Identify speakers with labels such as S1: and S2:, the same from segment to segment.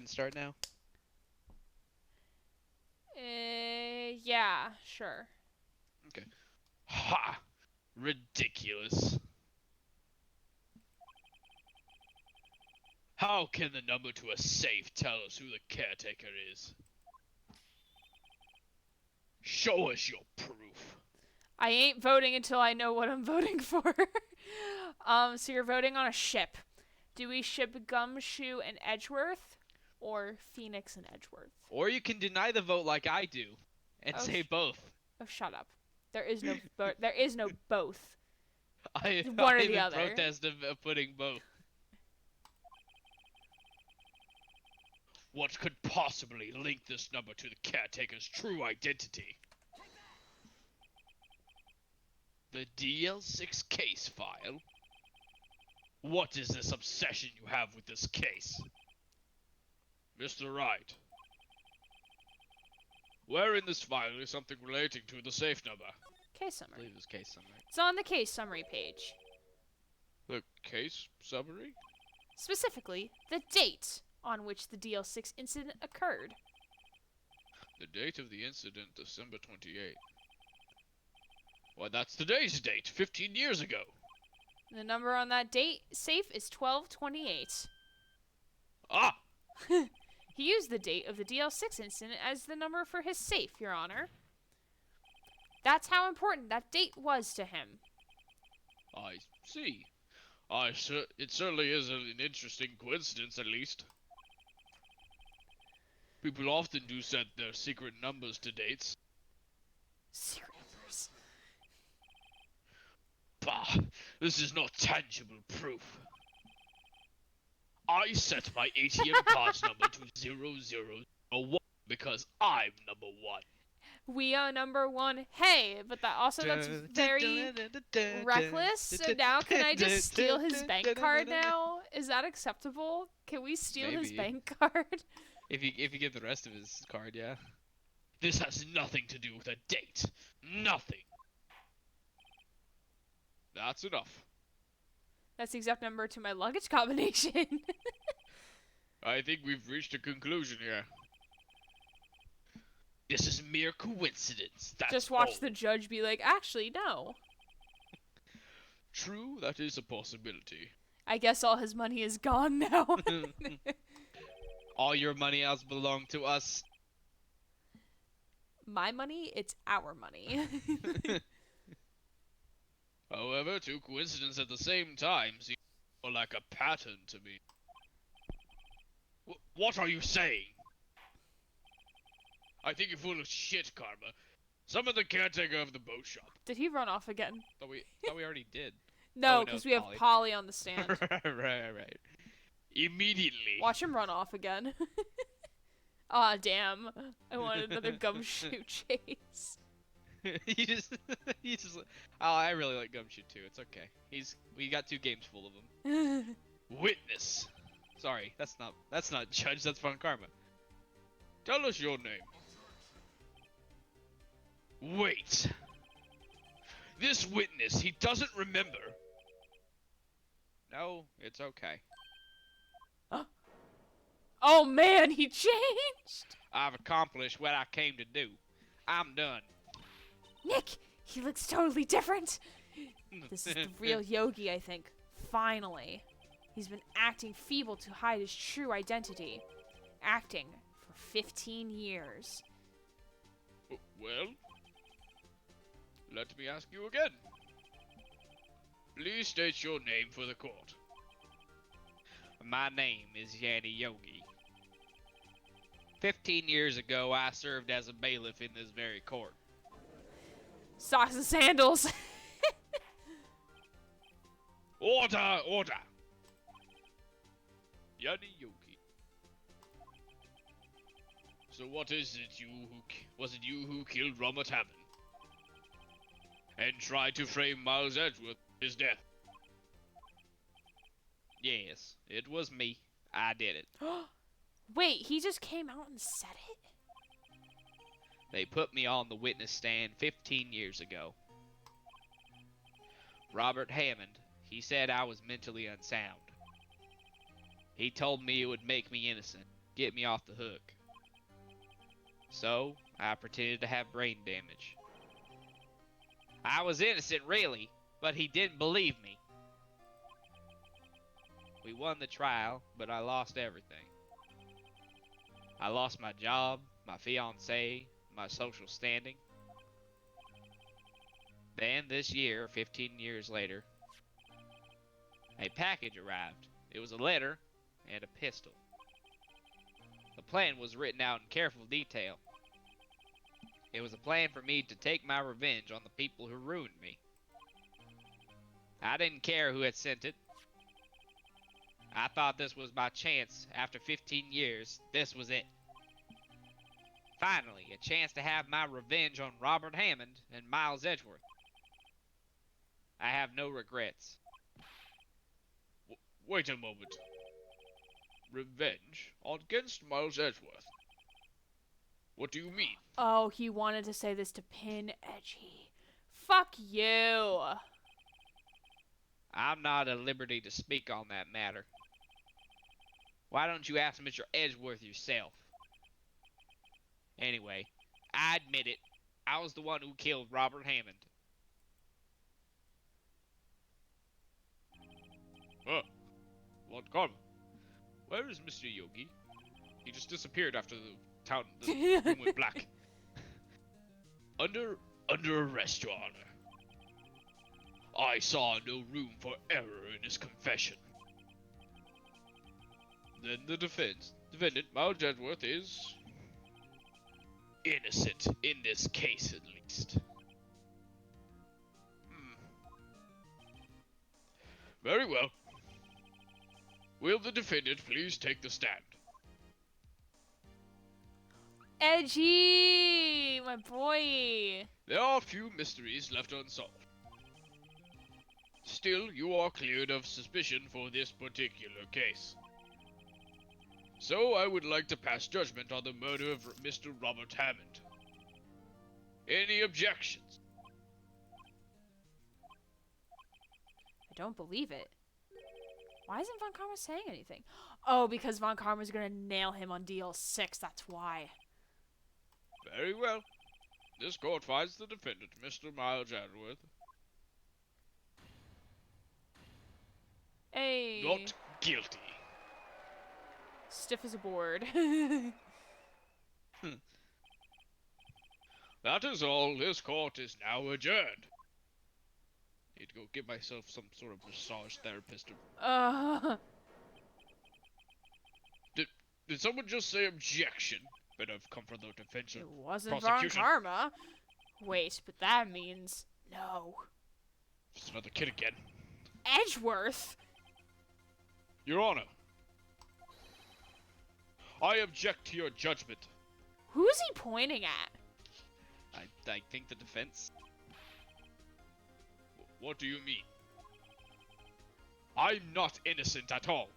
S1: and start now?
S2: Yeah, sure.
S3: Okay. Ha! Ridiculous. How can the number to a safe tell us who the caretaker is? Show us your proof.
S2: I ain't voting until I know what I'm voting for. So you're voting on a ship. Do we ship Gumshoe and Edgeworth, or Phoenix and Edgeworth?
S1: Or you can deny the vote like I do, and say both.
S2: Oh, shut up. There is no there is no both.
S1: I'm
S2: One or the
S1: in
S2: other.
S1: protest of putting both.
S3: What could possibly link this number to the caretaker's true identity? The Dl6 Case File? What is this obsession you have with this case? Mr. Wright, where in this file is something relating to the safe number?
S2: Case
S1: I
S2: summary.
S1: believe it was case summary.
S2: It's on the case summary page.
S3: The case summary?
S2: Specifically, the date on which the DL6 incident occurred.
S3: The date of the incident, December 28th. Why, that's today's date, 15 years ago.
S2: The number on that date safe is 1228.
S3: Ah!
S2: He used the date of the DL6 incident as the number for his safe, Your Honor. That's how important that date was to him.
S3: I see. It certainly is an interesting coincidence, at least. People often do set their secret numbers to dates.
S2: Secret numbers.
S3: Bah, this is not tangible proof. I set my ATM card's number to 0001 because I'm number 1.
S2: We are number one. Hey, but that's very reckless. So now can I just steal his bank card now? Is that acceptable? Can we steal his
S1: Maybe.
S2: bank card?
S1: If you get the rest of his card, yeah.
S3: This has nothing to do with a date. Nothing. That's enough.
S2: That's the exact number to my luggage combination.
S3: I think we've reached a conclusion here. This is mere coincidence. That's
S2: Just watch
S3: all.
S2: the judge be like, actually, no.
S3: True, that is a possibility.
S2: I guess all his money is gone now.
S1: All your money else belong to us.
S2: My money, it's our money.
S3: However, two coincidences at the same time seem more like a pattern to me. What are you saying? I think you're full of shit, Karma. Summon the caretaker of the boat shop.
S2: Did he run off again?
S1: Thought we already did.
S2: No,
S1: Oh,
S2: because
S1: no,
S2: we have
S1: Polly.
S2: Polly on the stand.
S1: right.
S3: Immediately.
S2: Watch him run off again. Aw, damn. I wanted another gumshoe chase.
S1: he just oh, I really like Gumshoe too. It's okay. We got 2 games full of them.
S3: Witness.
S1: Sorry, that's not Judge, that's Fun Karma.
S3: Tell us your name. Wait. This witness, he doesn't remember.
S1: No, it's okay.
S2: Oh man, he changed!
S1: I've accomplished what I came to do. I'm done.
S2: Nick, he looks totally different. This is the real Yogi, I think. Finally. He's been acting feeble to hide his true identity. Acting for 15 years.
S3: Well, let me ask you again. Please state your name for the court.
S1: My name is Yanni Yogi. 15 years ago, I served as a bailiff in this very court.
S2: Socks and sandals.
S3: Order, order. Yanni Yogi. So what is it was it you who killed Robert Hammond? And tried to frame Miles Edgeworth for his death?
S1: Yes, it was me. I did it.
S2: Wait, he just came out and said it?
S1: They put me on the witness stand 15 years ago. Robert Hammond, he said I was mentally unsound. He told me it would make me innocent. get me off the hook. So, I pretended to have brain damage. I was innocent, really, but he didn't believe me. We won the trial, but I lost everything. I lost my job, my fiancée, my social standing. Then, this year, 15 years later, a package arrived. It was a letter and a pistol. The plan was written out in careful detail. It was a plan for me to take my revenge on the people who ruined me. I didn't care who had sent it. I thought this was my chance. After 15 years, this was it. Finally, a chance to have my revenge on Robert Hammond and Miles Edgeworth. I have no regrets.
S3: Wait a moment. Revenge against Miles Edgeworth? What do you mean?
S2: Oh, he wanted to say this to pin Edgy. Fuck you.
S1: I'm not at liberty to speak on that matter. Why don't you ask Mr. Edgeworth yourself? Anyway, I admit it. I was the one who killed Robert Hammond.
S3: Montgomery. Where is Mr. Yogi? He just disappeared after the room went black. Under arrest, Your Honor. I saw no room for error in his confession. Then the defendant, Miles Edgeworth, is innocent in this case, at least. Very well. Will the defendant please take the stand?
S2: Edgy, my boy.
S3: There are few mysteries left unsolved. Still, you are cleared of suspicion for this particular case. So, I would like to pass judgment on the murder of Mr. Robert Hammond. Any objections?
S2: I don't believe it. Why isn't Von Karma saying anything? Oh, because Von Karma's gonna nail him on Dl6, that's why.
S3: Very well. This court finds the defendant, Mr. Miles Edgeworth,
S2: Hey.
S3: not guilty.
S2: Stiff as a board.
S3: That is all. This court is now adjourned. Need to go get myself some sort of massage therapist. Did someone just say objection? But I've come for the defense of
S2: It wasn't Von
S3: prosecution.
S2: Karma. Wait, but that means no.
S3: It's another kid again.
S2: Edgeworth?
S3: Your Honor, I object to your judgment.
S2: Who's he pointing at?
S1: I think the defense.
S3: What do you mean? I'm not innocent at all.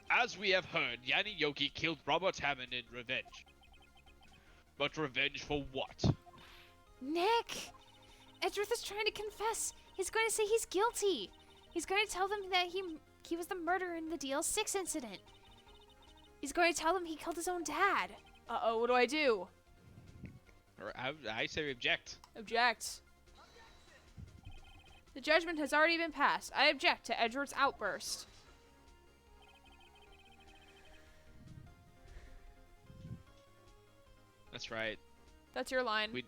S3: As we have heard, Yanni Yogi killed Robert Hammond in revenge. But revenge for what?
S2: Nick! Edgeworth is trying to confess. He's going to say he's guilty. He's going to tell them that he was the murderer in the Dl6 incident. He's going to tell them he killed his own dad. Uh-oh, what do I do?
S1: Or I say we object.
S2: Object. The judgment has already been passed. I object to Edgeworth's outburst.
S1: That's right.
S2: That's your line.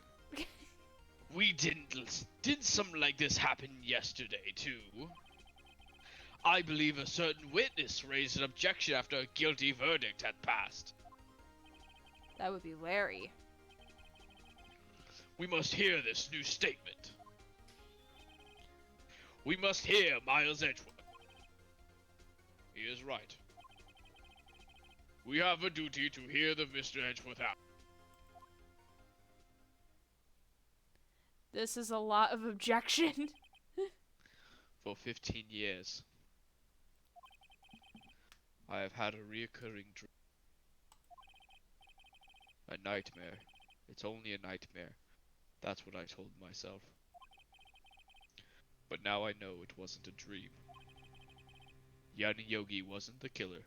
S3: Did something like this happen yesterday, too? I believe a certain witness raised an objection after a guilty verdict had passed.
S2: That would be Larry.
S3: We must hear this new statement. We must hear Miles Edgeworth. He is right. We have a duty to hear the Mr. Edgeworth out.
S2: This is a lot of objection.
S1: For 15 years, I have had a reoccurring dream. A nightmare. It's only a nightmare. That's what I told myself. But now I know it wasn't a dream. Yanni Yogi wasn't the killer.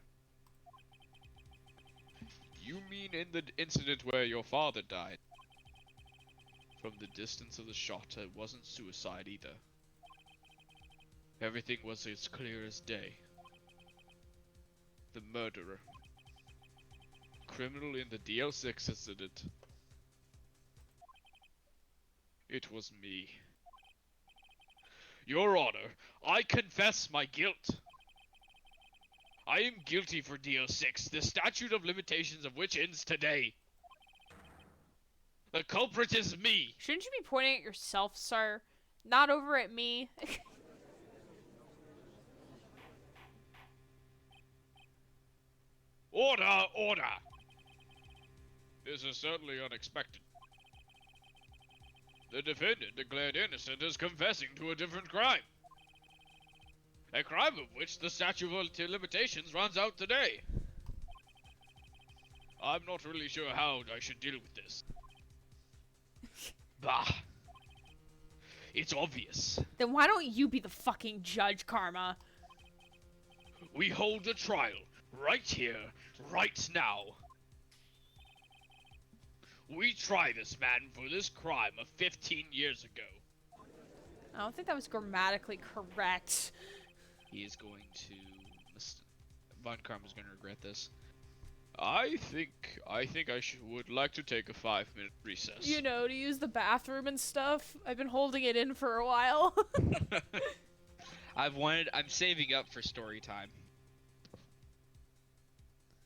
S3: You mean in the incident where your father died? From the distance of the shot, it wasn't suicide either. Everything was as clear as day. The murderer. Criminal in the Dl6 incident. It was me. Your Honor, I confess my guilt. I am guilty for Dl6, the statute of limitations of which ends today. The culprit is me.
S2: Shouldn't you be pointing at yourself, sir? Not over at me.
S3: Order, order! This is certainly unexpected. The defendant declared innocent is confessing to a different crime. A crime of which the statute of limitations runs out today. I'm not really sure how I should deal with this. Bah. It's obvious.
S2: Then why don't you be the fucking judge, Karma?
S3: We hold a trial right here, right now. We try this man for this crime of 15 years ago.
S2: I don't think that was grammatically correct.
S1: He is going to... Von Karma's going to regret this.
S3: I think I would like to take a 5-minute recess.
S2: You know, to use the bathroom and stuff. I've been holding it in for a while.
S1: I'm saving up for story time.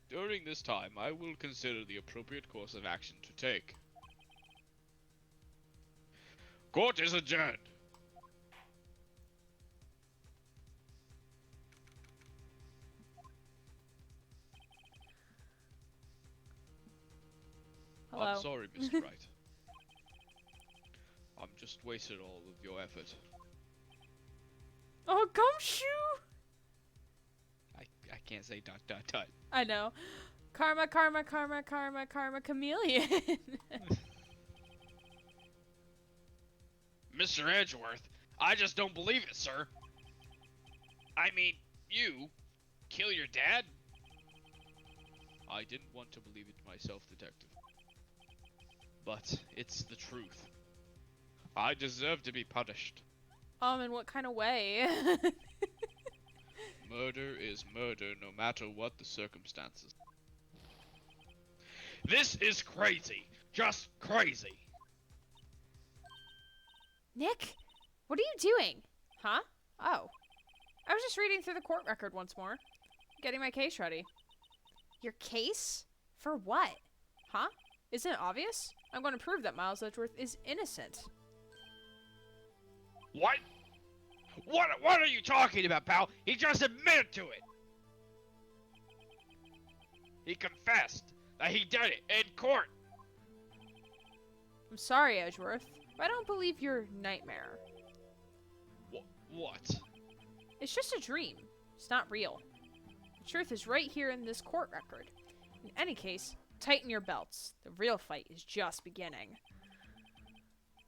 S3: During this time, I will consider the appropriate course of action to take. Court is adjourned.
S2: Hello.
S3: I'm sorry, Mr. Wright. I'm just wasted all of your effort.
S2: Oh, gumshoe!
S1: I can't say ...
S2: I know. Karma, karma, karma, karma, karma, chameleon.
S3: Mr. Edgeworth, I just don't believe it, sir. I mean, you kill your dad? I didn't want to believe it myself, Detective. But it's the truth. I deserve to be punished.
S2: In what kind of way?
S3: Murder is murder, no matter what the circumstances. This is crazy. Just crazy.
S2: Nick, what are you doing? Huh? Oh. I was just reading through the court record once more. Getting my case ready. Your case? For what? Huh? Isn't it obvious? I'm going to prove that Miles Edgeworth is innocent.
S3: What? What are you talking about, pal? He just admitted to it. He confessed that he did it in court.
S2: I'm sorry, Edgeworth, but I don't believe your nightmare.
S3: What?
S2: It's just a dream. It's not real. The truth is right here in this court record. In any case, tighten your belts. The real fight is just beginning.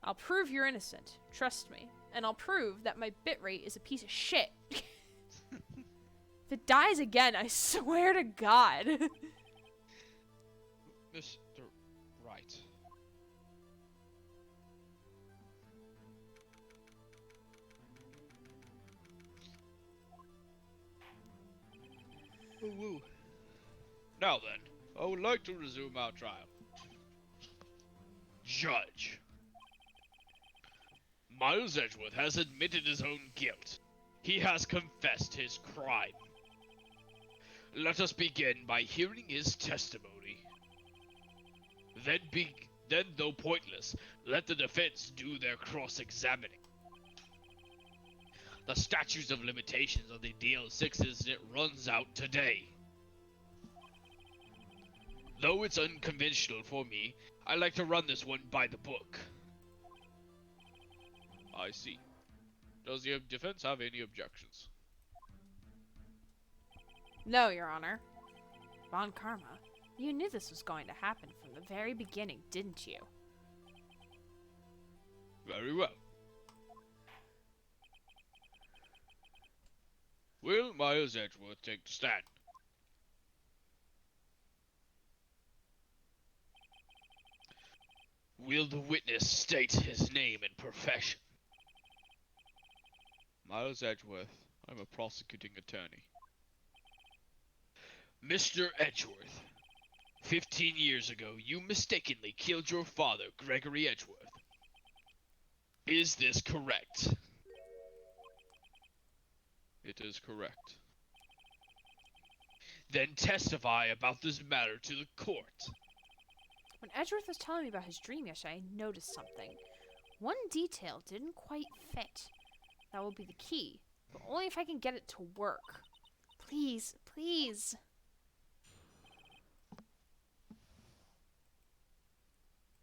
S2: I'll prove you're innocent. Trust me. And I'll prove that my bitrate is a piece of shit. If it dies again, I swear to God.
S3: Mr. Wright. Woo-woo. Now then, I would like to resume our trial. Judge. Miles Edgeworth has admitted his own guilt. He has confessed his crime. Let us begin by hearing his testimony. Then, though pointless, let the defense do their cross-examining. The statute of limitations of the Dl6 incident runs out today. Though it's unconventional for me, I like to run this one by the book. I see. Does the defense have any objections?
S2: No, Your Honor. Von Karma, you knew this was going to happen from the very beginning, didn't you?
S3: Very well. Will Miles Edgeworth take the stand? Will the witness state his name and profession?
S1: Miles Edgeworth. I'm a prosecuting attorney.
S3: Mr. Edgeworth, 15 years ago, you mistakenly killed your father, Gregory Edgeworth. Is this correct?
S1: It is correct.
S3: Then testify about this matter to the court.
S2: When Edgeworth was telling me about his dream yesterday, I noticed something. One detail didn't quite fit. That will be the key, but only if I can get it to work. Please, please.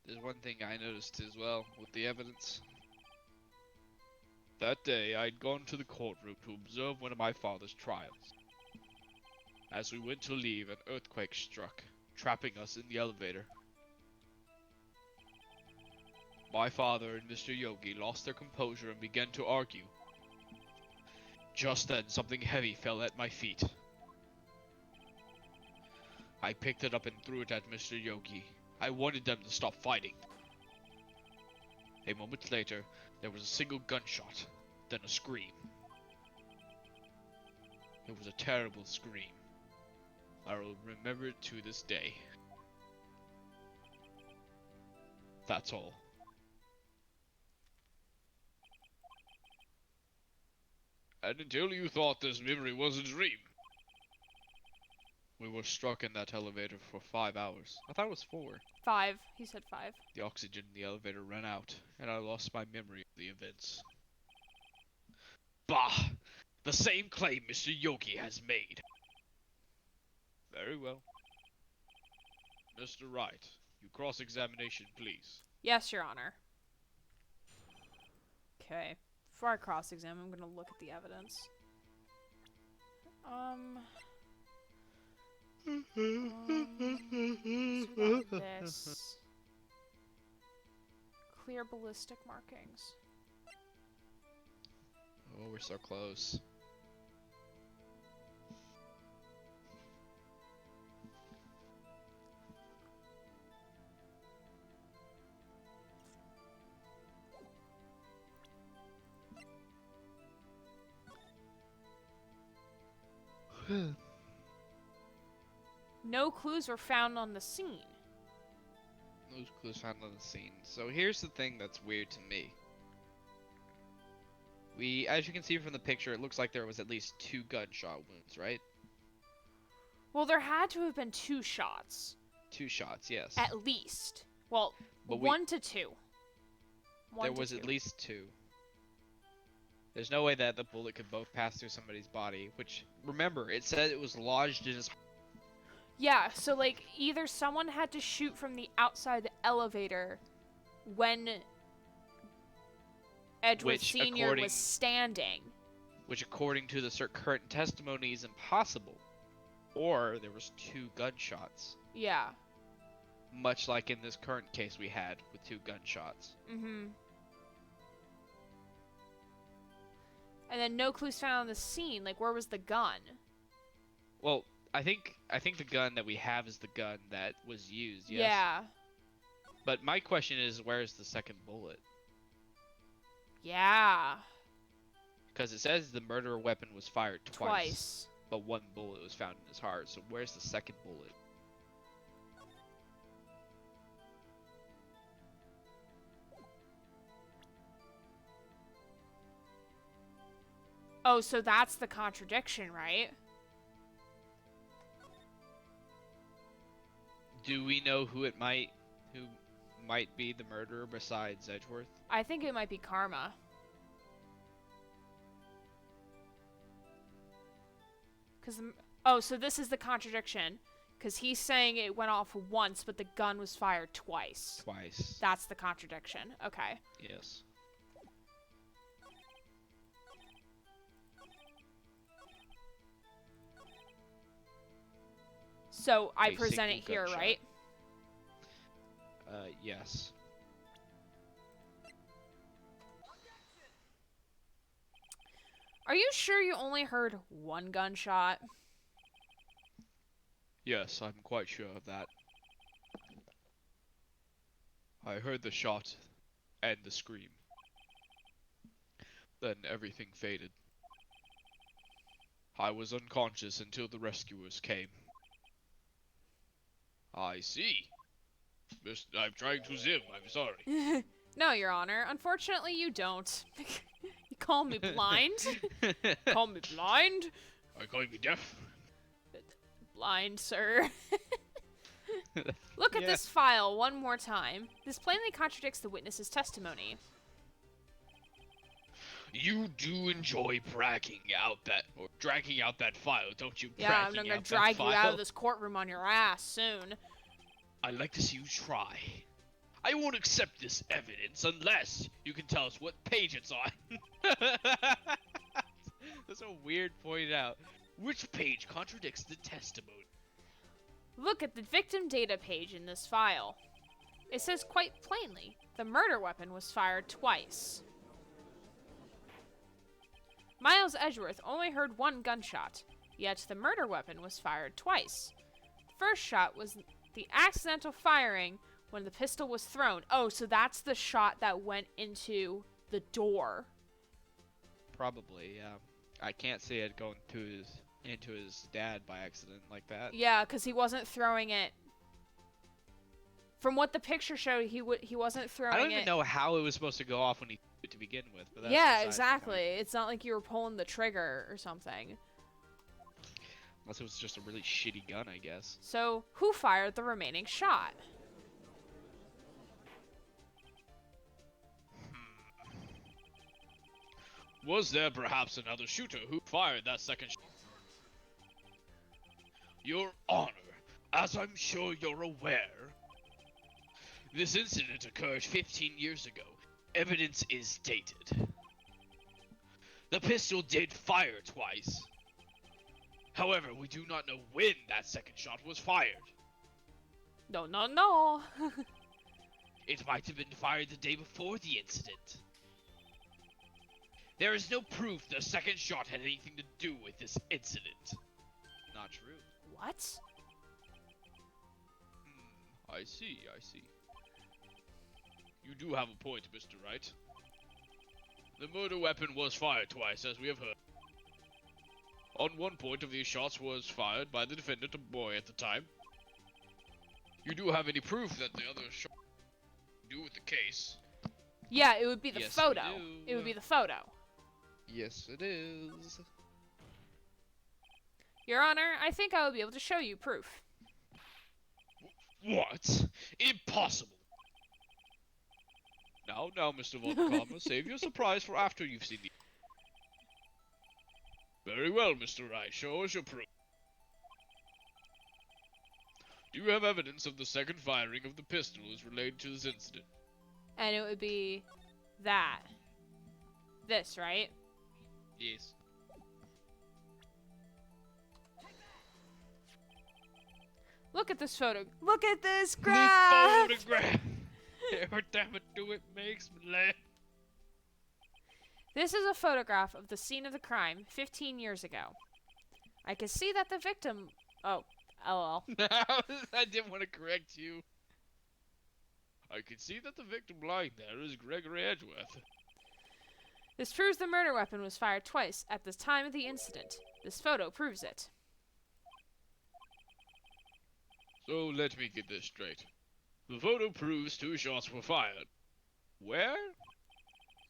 S1: There's one thing I noticed as well with the evidence. That day, I'd gone to the courtroom to observe one of my father's trials. As we went to leave, an earthquake struck, trapping us in the elevator. My father and Mr. Yogi lost their composure and began to argue. Just then, something heavy fell at my feet. I picked it up and threw it at Mr. Yogi. I wanted them to stop fighting. A moment later, there was a single gunshot, then a scream. It was a terrible scream. I will remember it to this day. That's all.
S3: And until you thought this memory was a dream.
S1: We were stuck in that elevator for 5 hours. I thought it was 4.
S2: 5. He said 5.
S1: The oxygen in the elevator ran out, and I lost my memory of the events.
S3: Bah! The same claim Mr. Yogi has made.
S1: Very well. Mr. Wright, you cross-examination, please.
S2: Yes, Your Honor. Okay. Before I cross-examine, I'm gonna look at the evidence. So we got this. Clear ballistic markings.
S1: Oh, we're so close.
S2: No clues were found on the scene.
S1: No clues found on the scene. So here's the thing that's weird to me. As you can see from the picture, it looks like there was at least 2 gunshot wounds, right?
S2: Well, there had to have been 2 shots.
S1: 2 shots, yes.
S2: At least. Well,
S1: But
S2: 1 to 2.
S1: There was at least 2. There's no way that the bullet could both pass through somebody's body, which, remember, it said it was lodged in his...
S2: Yeah, so like either someone had to shoot from the outside the elevator when Edgeworth Sr. was standing.
S1: Which, according to the current testimony, is impossible. Or there was 2 gunshots.
S2: Yeah.
S1: Much like in this current case we had with 2 gunshots.
S2: Mm-hmm. And then no clues found on the scene. Like, where was the gun?
S1: Well, I think the gun that we have is the gun that was used, yes?
S2: Yeah.
S1: But my question is, where's the second bullet?
S2: Yeah.
S1: Because it says the murder weapon was fired
S2: Twice.
S1: but 1 bullet was found in his heart, so where's the second bullet?
S2: Oh, so that's the contradiction, right?
S1: Do we know who might be the murderer besides Edgeworth?
S2: I think it might be Karma. Oh, so this is the contradiction. Because he's saying it went off once, but the gun was fired twice.
S1: Twice.
S2: That's the contradiction. Okay.
S1: Yes.
S2: So I
S1: A
S2: present it
S1: single
S2: here,
S1: gunshot.
S2: right?
S1: Yes.
S2: Are you sure you only heard 1 gunshot?
S1: Yes, I'm quite sure of that.
S3: I heard the shot and the scream. Then everything faded. I was unconscious until the rescuers came. I see. I'm trying to zoom, I'm sorry.
S2: No, Your Honor. Unfortunately, you don't. You call me blind? Call me blind?
S3: Are you calling me deaf?
S2: Blind, sir. Look at this file one more time. This plainly contradicts the witness's testimony.
S3: You do enjoy dragging out that file, don't you?
S2: Yeah, I'm gonna drag you out of this courtroom on your ass soon.
S3: I'd like to see you try. I won't accept this evidence unless you can tell us what page it's on.
S1: That's so weird pointed out.
S3: Which page contradicts the testimony?
S2: Look at the victim data page in this file. It says quite plainly, the murder weapon was fired twice. Miles Edgeworth only heard one gunshot, yet the murder weapon was fired twice. The first shot was the accidental firing when the pistol was thrown. Oh, so that's the shot that went into the door.
S1: Probably, yeah. I can't see it going into his dad by accident like that.
S2: Yeah, because he wasn't throwing it. From what the picture showed, he wasn't throwing it.
S1: I don't even know how it was supposed to go off when he threw it to begin with. But that's
S2: Yeah,
S1: beside the
S2: exactly.
S1: point.
S2: It's not like you were pulling the trigger or something.
S1: Unless it was just a really shitty gun, I guess.
S2: So, who fired the remaining shot?
S3: Was there perhaps another shooter who fired that second shot? Your Honor, as I'm sure you're aware, this incident occurred 15 years ago. Evidence is dated. The pistol did fire twice. However, we do not know when that second shot was fired.
S2: No.
S3: It might have been fired the day before the incident. There is no proof the second shot had anything to do with this incident.
S1: Not true.
S2: What?
S3: I see. You do have a point, Mr. Wright. The murder weapon was fired twice, as we have heard. On one point of these shots was fired by the defendant, a boy at the time. You do have any proof that the other shot had to do with the case?
S2: Yeah, it would be the
S1: Yes, we
S2: photo.
S1: do.
S2: It would be the photo.
S1: Yes, it is.
S2: Your Honor, I think I will be able to show you proof.
S3: What? Impossible! Now, Mr. Von Karma, save your surprise for after you've seen the... Very well, Mr. Wright, show us your proof. Do you have evidence of the second firing of the pistol is related to this incident?
S2: And it would be that. This, right?
S1: Yes.
S2: Look at this photo. Look at this graph!
S3: The photograph! Every time I do it makes me laugh.
S2: This is a photograph of the scene of the crime 15 years ago. I can see that the victim... Oh, LOL.
S1: I didn't want to correct you.
S3: I can see that the victim lying there is Gregory Edgeworth.
S2: This proves the murder weapon was fired twice at the time of the incident. This photo proves it.
S3: So let me get this straight. The photo proves 2 shots were fired. Where?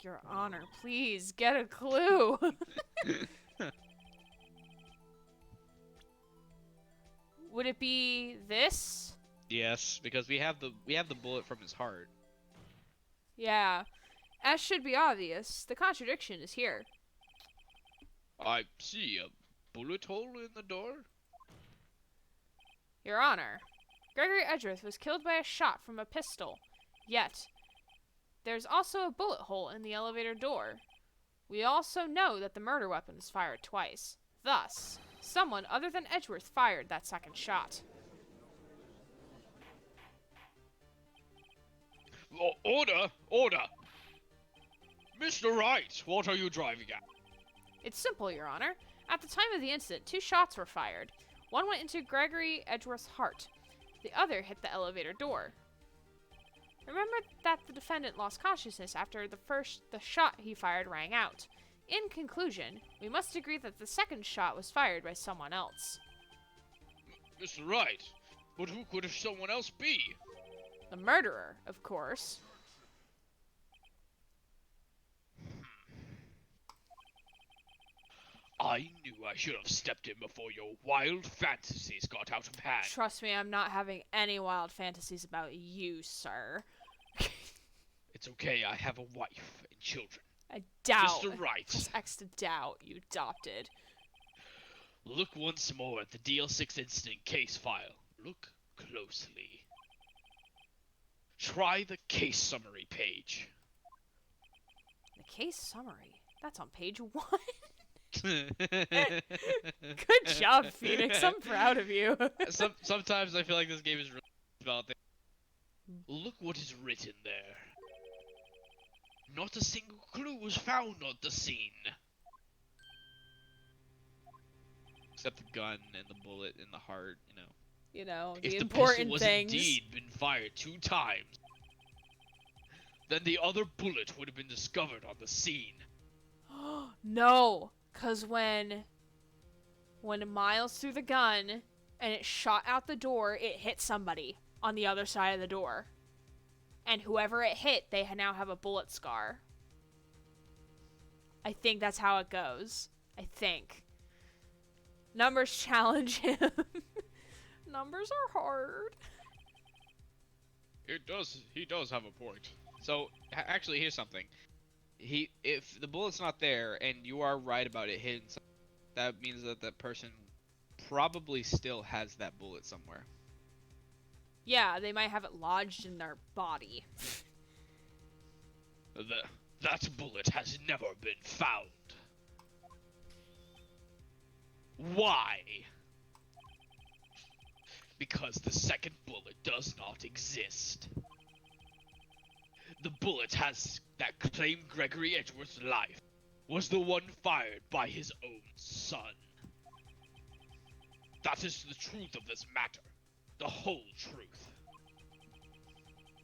S2: Your Honor, please, get a clue. Would it be this?
S1: Yes, because we have the bullet from his heart.
S2: Yeah. As should be obvious, the contradiction is here.
S3: I see a bullet hole in the door.
S2: Your Honor, Gregory Edgeworth was killed by a shot from a pistol. Yet, there's also a bullet hole in the elevator door. We also know that the murder weapon was fired twice. Thus, someone other than Edgeworth fired that second shot.
S3: Order! Order! Mr. Wright, what are you driving at?
S2: It's simple, Your Honor. At the time of the incident, 2 shots were fired. One went into Gregory Edgeworth's heart. The other hit the elevator door. Remember that the defendant lost consciousness after the shot he fired rang out. In conclusion, we must agree that the second shot was fired by someone else.
S3: Mr. Wright, but who could someone else be?
S2: The murderer, of course.
S3: I knew I should have stepped in before your wild fantasies got out of hand.
S2: Trust me, I'm not having any wild fantasies about you, sir.
S3: It's okay, I have a wife and children.
S2: I doubt.
S3: Mr. Wright.
S2: Press X to doubt you adopted.
S3: Look once more at the Dl6 incident case file. Look closely. Try the case summary page.
S2: The case summary? That's on page 1.
S1: Good
S2: Good job, Phoenix. I'm proud of you.
S1: Sometimes I feel like this game is really about things.
S3: Look what is written there. Not a single clue was found on the scene.
S1: Except the gun and the bullet and the heart, you know.
S2: You know,
S3: If
S2: the
S3: the
S2: important
S3: pistol was
S2: things.
S3: indeed been fired 2 times, then the other bullet would have been discovered on the scene.
S2: No, because when Miles threw the gun and it shot out the door, it hit somebody on the other side of the door. And whoever it hit, they now have a bullet scar. I think that's how it goes. I think. Numbers challenge him. Numbers are hard.
S3: He does have a point.
S1: So, actually, here's something. If the bullet's not there, and you are right about it hitting something, that means that that person probably still has that bullet somewhere.
S2: Yeah, they might have it lodged in their body.
S3: That bullet has never been found. Why? Because the second bullet does not exist. The bullet that claimed Gregory Edgeworth's life was the one fired by his own son. That is the truth of this matter. The whole truth.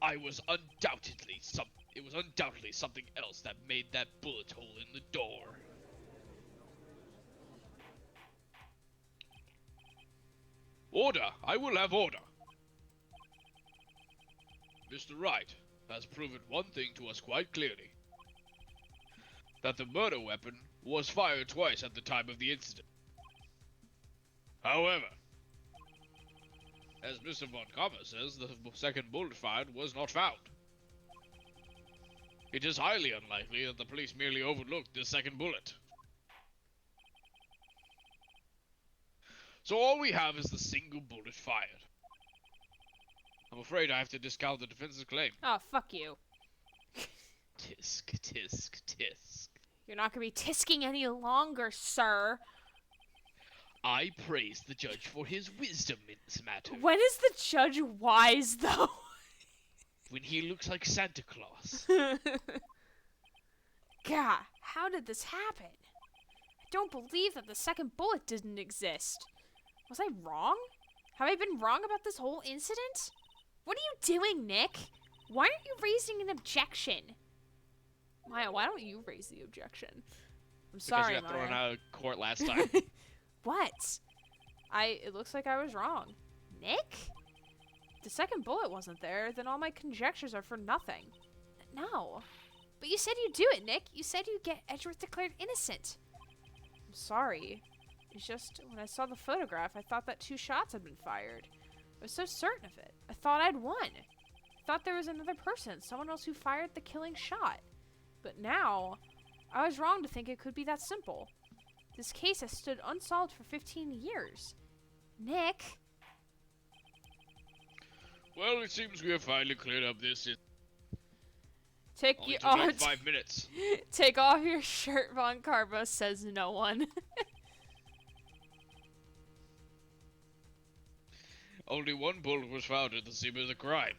S3: It was undoubtedly something else that made that bullet hole in the door. Order! I will have order! Mr. Wright has proven one thing to us quite clearly. That the murder weapon was fired twice at the time of the incident. However, as Mr. Von Kammer says, the second bullet fired was not found. It is highly unlikely that the police merely overlooked the second bullet. So all we have is the single bullet fired. I'm afraid I have to discount the defense's claim.
S2: Oh, fuck you.
S3: Tisk, tisk, tisk.
S2: You're not gonna be tisking any longer, sir.
S3: I praise the judge for his wisdom in this matter.
S2: When is the judge wise, though?
S3: When he looks like Santa Claus.
S2: God, how did this happen? I don't believe that the second bullet didn't exist. Was I wrong? Have I been wrong about this whole incident? What are you doing, Nick? Why aren't you raising an objection? Maya, why don't you raise the objection? I'm sorry,
S1: because you got thrown
S2: Maya.
S1: out of court last time.
S2: What? It looks like I was wrong. Nick? The second bullet wasn't there, then all my conjectures are for nothing. No. But you said you'd do it, Nick. You said you'd get Edgeworth declared innocent. I'm sorry. It's just, when I saw the photograph, I thought that 2 shots had been fired. I was so certain of it. I thought I'd won. I thought there was another person, someone else who fired the killing shot. But now, I was wrong to think it could be that simple. This case has stood unsolved for 15 years. Nick?
S3: Well, it seems we have finally cleared up this.
S2: Take
S3: Only
S2: your
S3: took like 5 minutes.
S2: Take off your shirt, Von Carbo, says no one.
S3: Only one bullet was found at the scene of the crime.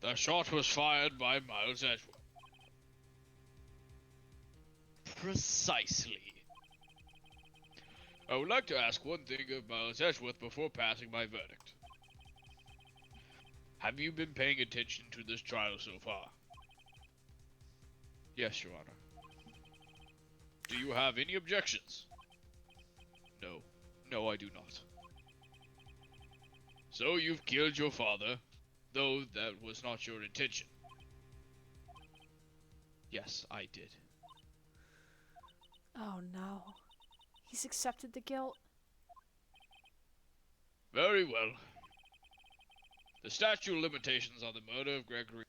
S3: The shot was fired by Miles Edgeworth. Precisely. I would like to ask one thing of Miles Edgeworth before passing my verdict. Have you been paying attention to this trial so far?
S1: Yes, Your Honor.
S3: Do you have any objections?
S1: No. No, I do not.
S3: So you've killed your father, though that was not your intention.
S1: Yes, I did.
S2: Oh no. He's accepted the guilt.
S3: Very well. The statute of limitations on the murder of Gregory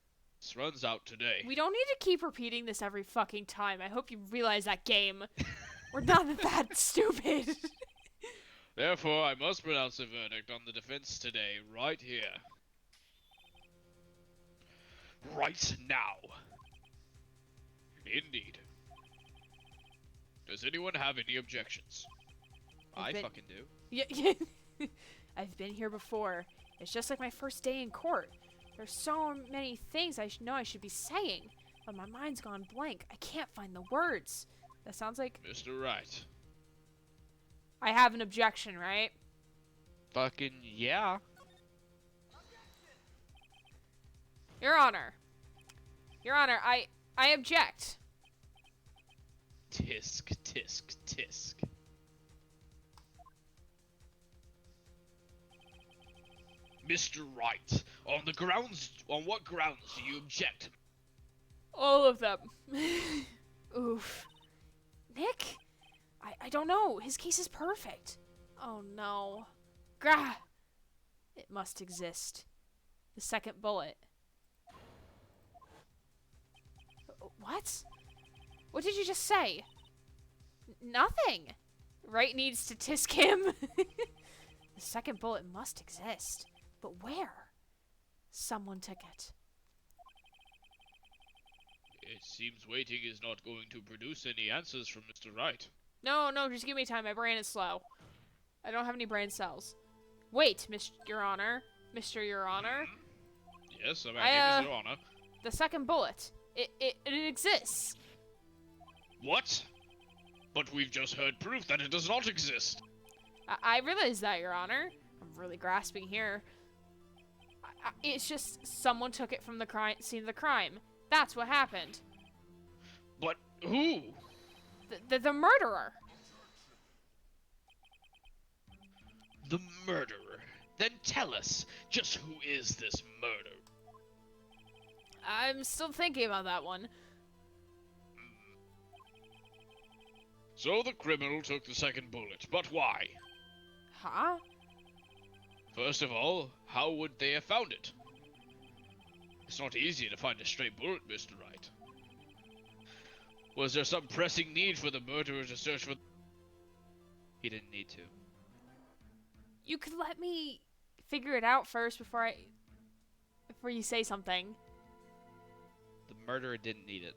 S3: runs out today.
S2: We don't need to keep repeating this every fucking time. I hope you realize that, game. We're not that stupid.
S3: Therefore, I must pronounce a verdict on the defense today, right here. Right now. Indeed. Does anyone have any objections?
S1: I
S2: been-
S1: fucking do.
S2: Yeah. I've been here before. It's just like my first day in court. There's so many things I know I should be saying, but my mind's gone blank. I can't find the words. That sounds like
S3: Mr. Wright.
S2: I have an objection, right?
S1: Fucking yeah.
S2: Your Honor. Your Honor, I object.
S3: Tisk, tisk, tisk. Mr. Wright, on what grounds do you object?
S2: All of them. Oof. Nick? I don't know. His case is perfect. Oh no. Grah! It must exist. The second bullet. What? What did you just say? Nothing. Wright needs to tisk him. The second bullet must exist. But where? Someone took it.
S3: It seems waiting is not going to produce any answers from Mr. Wright.
S2: No, just give me time. My brain is slow. I don't have any brain cells. Wait, Your Honor. Mr. Your Honor.
S3: Yes, I'm acting as Your Honor.
S2: The second bullet. It exists.
S3: What? But we've just heard proof that it does not exist.
S2: I realize that, Your Honor. I'm really grasping here. It's just someone took it from the scene of the crime. That's what happened.
S3: But who?
S2: The murderer.
S3: The murderer. Then tell us, just who is this murderer?
S2: I'm still thinking about that one.
S3: So the criminal took the second bullet, but why?
S2: Huh?
S3: First of all, how would they have found it? It's not easy to find a stray bullet, Mr. Wright. Was there some pressing need for the murderer to search for...
S1: He didn't need to.
S2: You could let me figure it out first before you say something.
S1: The murderer didn't need it.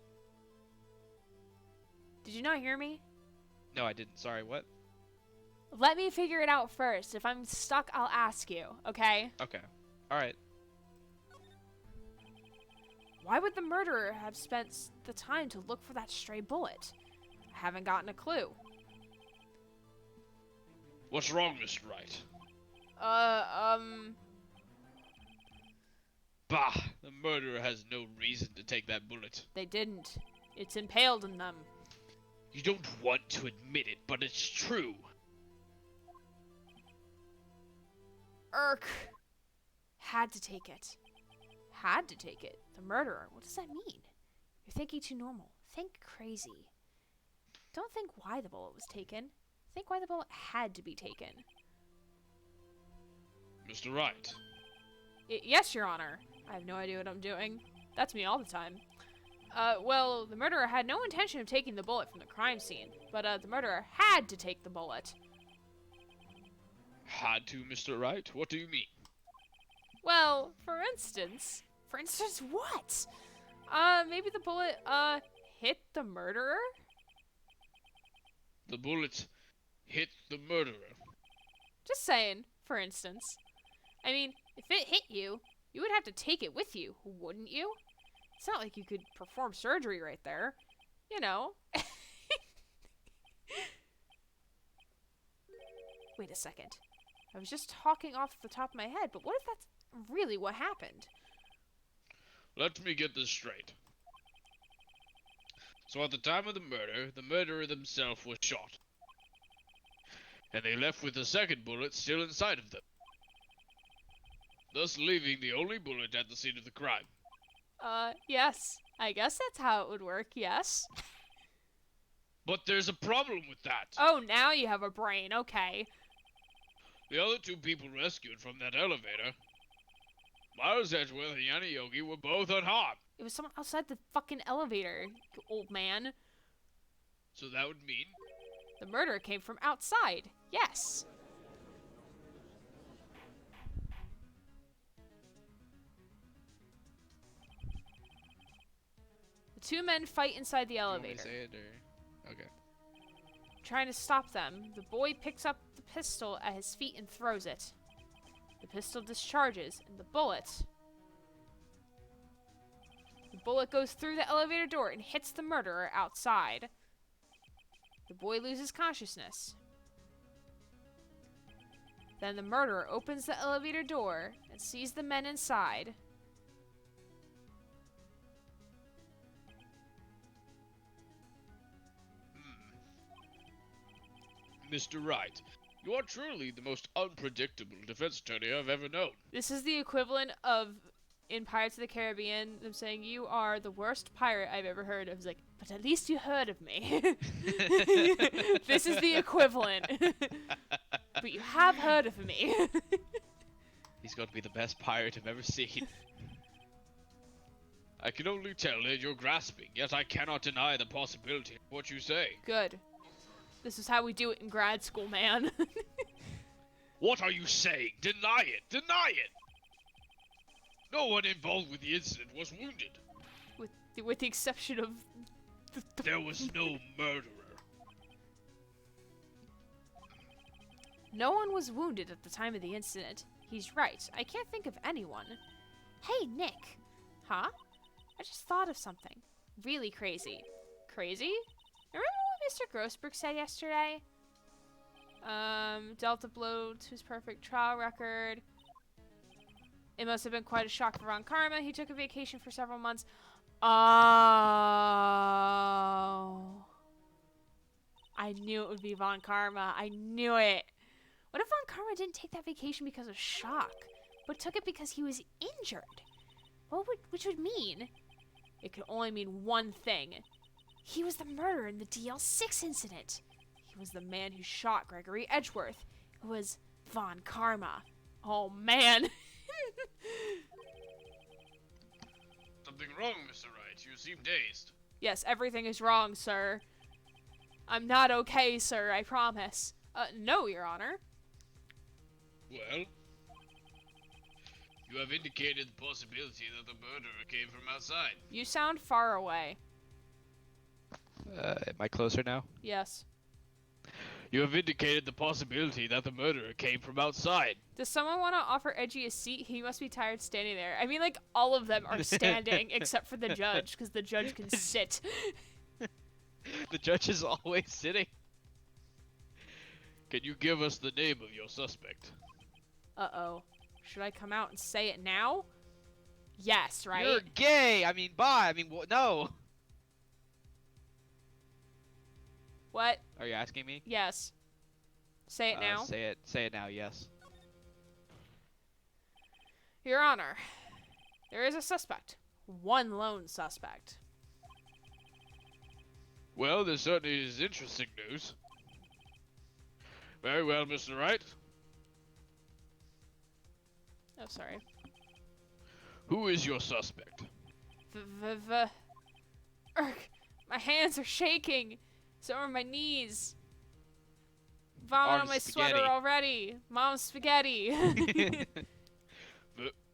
S2: Did you not hear me?
S1: No, I didn't. Sorry, what?
S2: Let me figure it out first. If I'm stuck, I'll ask you, okay?
S1: Okay. Alright.
S2: Why would the murderer have spent the time to look for that stray bullet? I haven't gotten a clue.
S3: What's wrong, Mr. Wright? Bah! The murderer has no reason to take that bullet.
S2: They didn't. It's impaled in them.
S3: You don't want to admit it, but it's true.
S2: Irk. Had to take it. Had to take it. The murderer. What does that mean? You're thinking too normal. Think crazy. Don't think why the bullet was taken. Think why the bullet had to be taken.
S3: Mr. Wright.
S2: Yes, Your Honor. I have no idea what I'm doing. That's me all the time. Well, the murderer had no intention of taking the bullet from the crime scene, but, the murderer had to take the bullet.
S3: Had to, Mr. Wright? What do you mean?
S2: Well, for instance... For instance, what? Maybe the bullet, hit the murderer?
S3: The bullet hit the murderer.
S2: Just saying, for instance. I mean, if it hit you, you would have to take it with you, wouldn't you? It's not like you could perform surgery right there. You know. Wait a second. I was just talking off the top of my head, but what if that's really what happened.
S3: Let me get this straight. So at the time of the murderer themselves was shot. And they left with the second bullet still inside of them. Thus leaving the only bullet at the scene of the crime.
S2: Yes. I guess that's how it would work, yes.
S3: But there's a problem with that.
S2: Oh, now you have a brain, okay.
S3: The other two people rescued from that elevator, Miles Edgeworth and Yanni Yogi, were both unharmed.
S2: It was someone outside the fucking elevator, you old man.
S3: So that would mean...
S2: The murder came from outside, yes. The two men fight inside the elevator.
S1: Do you want me to say it, or... Okay.
S2: Trying to stop them, the boy picks up the pistol at his feet and throws it. The pistol discharges, and the bullet goes through the elevator door and hits the murderer outside. The boy loses consciousness. Then the murderer opens the elevator door and sees the men inside.
S3: Mr. Wright, you are truly the most unpredictable defense attorney I've ever known.
S2: This is the equivalent of, in Pirates of the Caribbean, them saying, "You are the worst pirate I've ever heard of." It's like, but at least you heard of me. This is the equivalent. But you have heard of me.
S1: He's going to be the best pirate I've ever seen.
S3: I can only tell that you're grasping, yet I cannot deny the possibility of what you say.
S2: Good. This is how we do it in grad school, man.
S3: What are you saying? Deny it! Deny it! No one involved with the incident was wounded.
S2: With the exception of...
S3: There was no murderer.
S2: No one was wounded at the time of the incident. He's right. I can't think of anyone. Hey, Nick. Huh? I just thought of something. Really crazy. Crazy? Remember what Mr. Grossberg said yesterday? Delta blow to his perfect trial record. It must have been quite a shock for Ron Karma. He took a vacation for several months. Oh. I knew it would be Von Karma. I knew it. What if Von Karma didn't take that vacation because of shock, but took it because he was injured? Which would mean? It could only mean one thing. He was the murderer in the Dl6 incident. He was the man who shot Gregory Edgeworth. It was Von Karma. Oh, man.
S3: Something wrong, Mr. Wright. You seem dazed.
S2: Yes, everything is wrong, sir. I'm not okay, sir, I promise. No, Your Honor.
S3: Well, you have indicated the possibility that the murderer came from outside.
S2: You sound far away.
S1: Am I closer now?
S2: Yes.
S3: You have indicated the possibility that the murderer came from outside.
S2: Does someone want to offer Edgy a seat? He must be tired standing there. I mean, like, all of them are standing except for the judge, because the judge can sit.
S1: The judge is always sitting.
S3: Can you give us the name of your suspect?
S2: Uh-oh. Should I come out and say it now? Yes, right?
S1: You're gay! I mean, bye! I mean, no!
S2: What?
S1: Are you asking me?
S2: Yes. Say it now.
S1: Say it now, yes.
S2: Your Honor, there is a suspect. One lone suspect.
S3: Well, this certainly is interesting news. Very well, Mr. Wright.
S2: Oh, sorry.
S3: Who is your suspect?
S2: My hands are shaking. So are my knees. Vomit on my
S1: spaghetti.
S2: sweater already. Mom's spaghetti.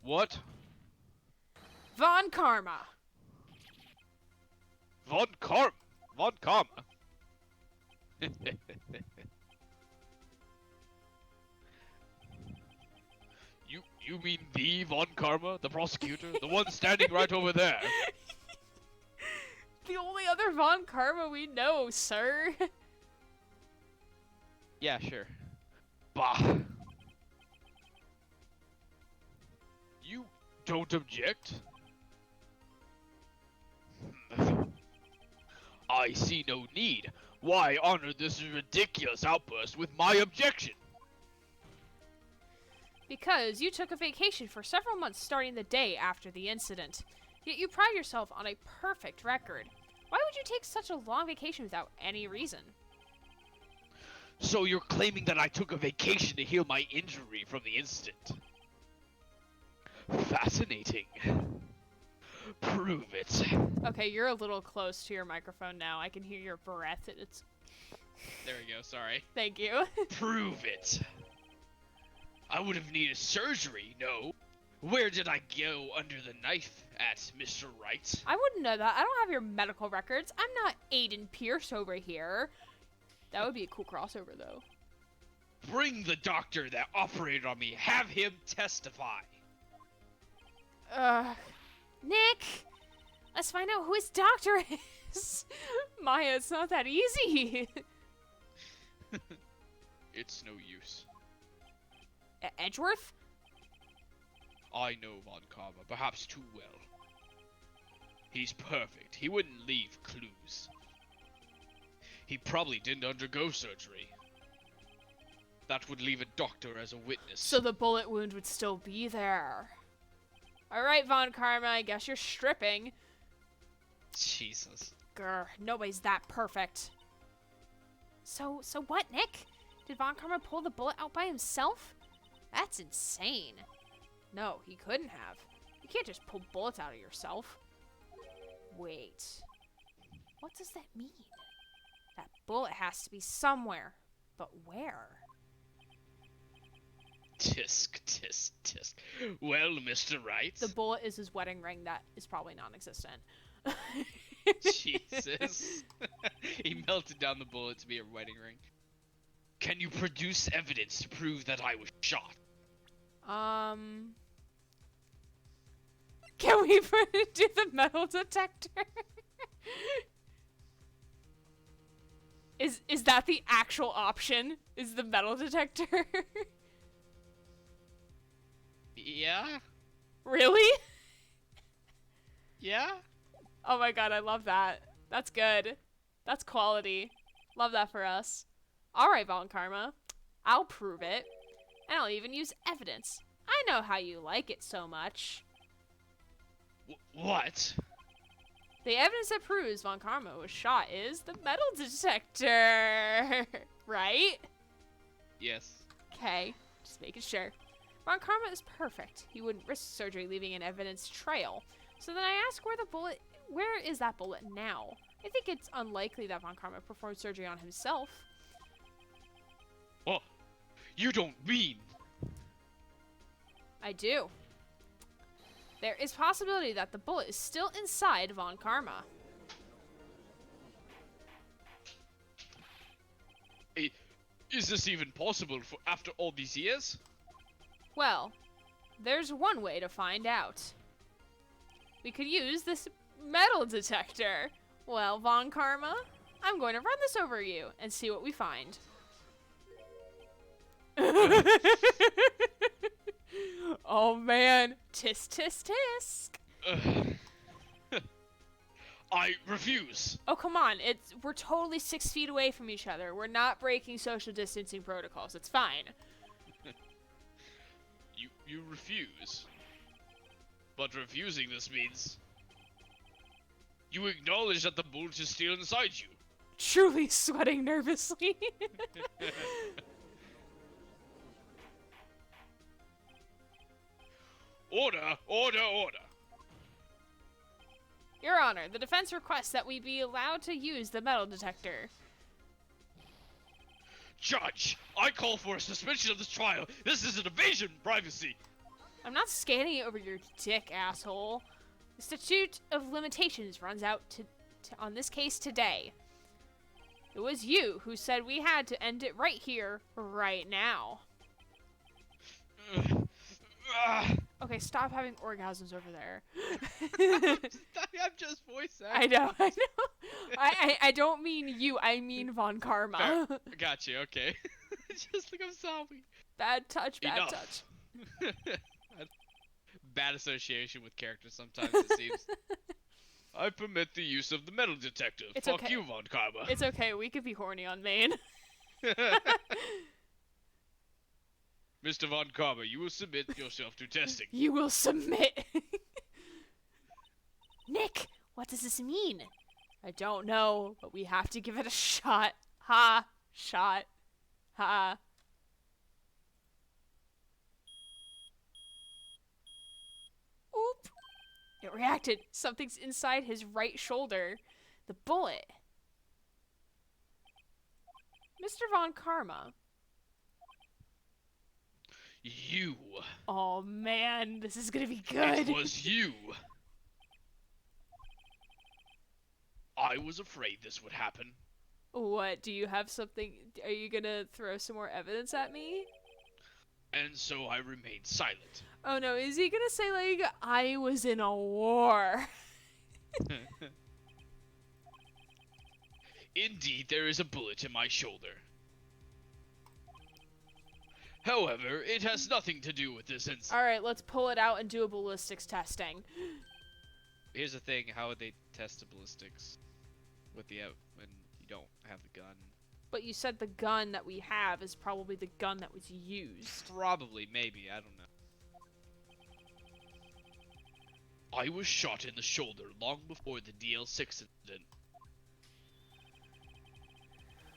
S3: What?
S2: Von Karma.
S3: Von Karma? You mean the Von Karma? The prosecutor? The one standing right over there?
S2: The only other Von Karma we know, sir.
S1: Yeah, sure.
S3: Bah. don't object? I see no need. Why honor this ridiculous outburst with my objection?
S2: Because you took a vacation for several months starting the day after the incident. Yet you pride yourself on a perfect record. Why would you take such a long vacation without any reason?
S3: So you're claiming that I took a vacation to heal my injury from the incident? Fascinating. Prove it.
S2: Okay, you're a little close to your microphone now. I can hear your breath. It's...
S1: There we go, sorry.
S2: Thank you.
S3: Prove it. I would have needed surgery, no? Where did I go under the knife at, Mr. Wright?
S2: I wouldn't know that. I don't have your medical records. I'm not Aiden Pierce over here. That would be a cool crossover, though.
S3: Bring the doctor that operated on me. Have him testify.
S2: Nick! Let's find out who his doctor is. Maya, it's not that easy.
S3: It's no use.
S2: Edgeworth?
S3: I know Von Karma, perhaps too well. He's perfect. He wouldn't leave clues. He probably didn't undergo surgery. That would leave a doctor as a witness.
S2: So the bullet wound would still be there. Alright, Von Karma, I guess you're stripping.
S1: Jesus.
S2: Grr, nobody's that perfect. So what, Nick? Did Von Karma pull the bullet out by himself? That's insane. No, he couldn't have. You can't just pull bullets out of yourself. Wait. What does that mean? That bullet has to be somewhere. But where?
S3: Tisk, tisk, tisk. Well, Mr. Wright.
S2: The bullet is his wedding ring that is probably non-existent.
S1: Jesus. He melted down the bullet to be a wedding ring.
S3: Can you produce evidence to prove that I was shot?
S2: Can we do the metal detector? Is that the actual option? Is the metal detector?
S1: Yeah?
S2: Really?
S1: Yeah?
S2: Oh my god, I love that. That's good. That's quality. Love that for us. Alright, Von Karma. I'll prove it. And I'll even use evidence. I know how you like it so much.
S3: What?
S2: The evidence that proves Von Karma was shot is the metal detector. Right?
S1: Yes.
S2: Okay, just making sure. Von Karma is perfect. He wouldn't risk surgery leaving an evidence trail. So then I ask where is that bullet now? I think it's unlikely that Von Karma performed surgery on himself.
S3: Oh, you don't mean...
S2: I do. There is possibility that the bullet is still inside Von Karma.
S3: Is this even possible after all these years?
S2: Well, there's one way to find out. We could use this metal detector. Well, Von Karma, I'm going to run this over you and see what we find. Oh man, tisk tisk tisk.
S3: I refuse.
S2: Oh come on, we're totally 6 feet away from each other. We're not breaking social distancing protocols. It's fine.
S3: You refuse. But refusing this means you acknowledge that the bullet is still inside you.
S2: Truly sweating nervously.
S3: Order, order, order.
S2: Your Honor, the defense requests that we be allowed to use the metal detector.
S3: Judge, I call for a suspension of this trial. This is an invasion of privacy.
S2: I'm not scanning it over your dick, asshole. The statute of limitations runs out on this case today. It was you who said we had to end it right here, right now. Okay, stop having orgasms over there.
S1: I'm just voice acting.
S2: I know. I don't mean you, I mean Von Karma.
S1: Got you, okay. Just like I'm sorry.
S2: Bad touch, bad
S3: Enough.
S2: touch.
S1: bad association with characters sometimes, it seems.
S3: I permit the use of the metal detector.
S2: It's
S3: Fuck
S2: okay.
S3: you, Von Karma.
S2: It's okay. We could be horny on main.
S3: Mr. Von Karma, you will submit yourself to testing.
S2: You will submit. Nick, what does this mean? I don't know, but we have to give it a shot. Ha. Shot. Ha. Oop. It reacted. Something's inside his right shoulder. The bullet. Mr. Von Karma.
S3: You.
S2: Oh man, this is gonna be good.
S3: It was you. I was afraid this would happen.
S2: What, do you have something? Are you gonna throw some more evidence at me?
S3: And so I remained silent.
S2: Oh no, is he gonna say, like, I was in a war?
S3: Indeed, there is a bullet in my shoulder. However, it has nothing to do with this incident.
S2: Alright, let's pull it out and do a ballistics testing.
S1: Here's the thing: how would they test the ballistics with the when you don't have the gun?
S2: But you said the gun that we have is probably the gun that was used.
S1: Probably, maybe, I don't know.
S3: I was shot in the shoulder long before the Dl6 incident.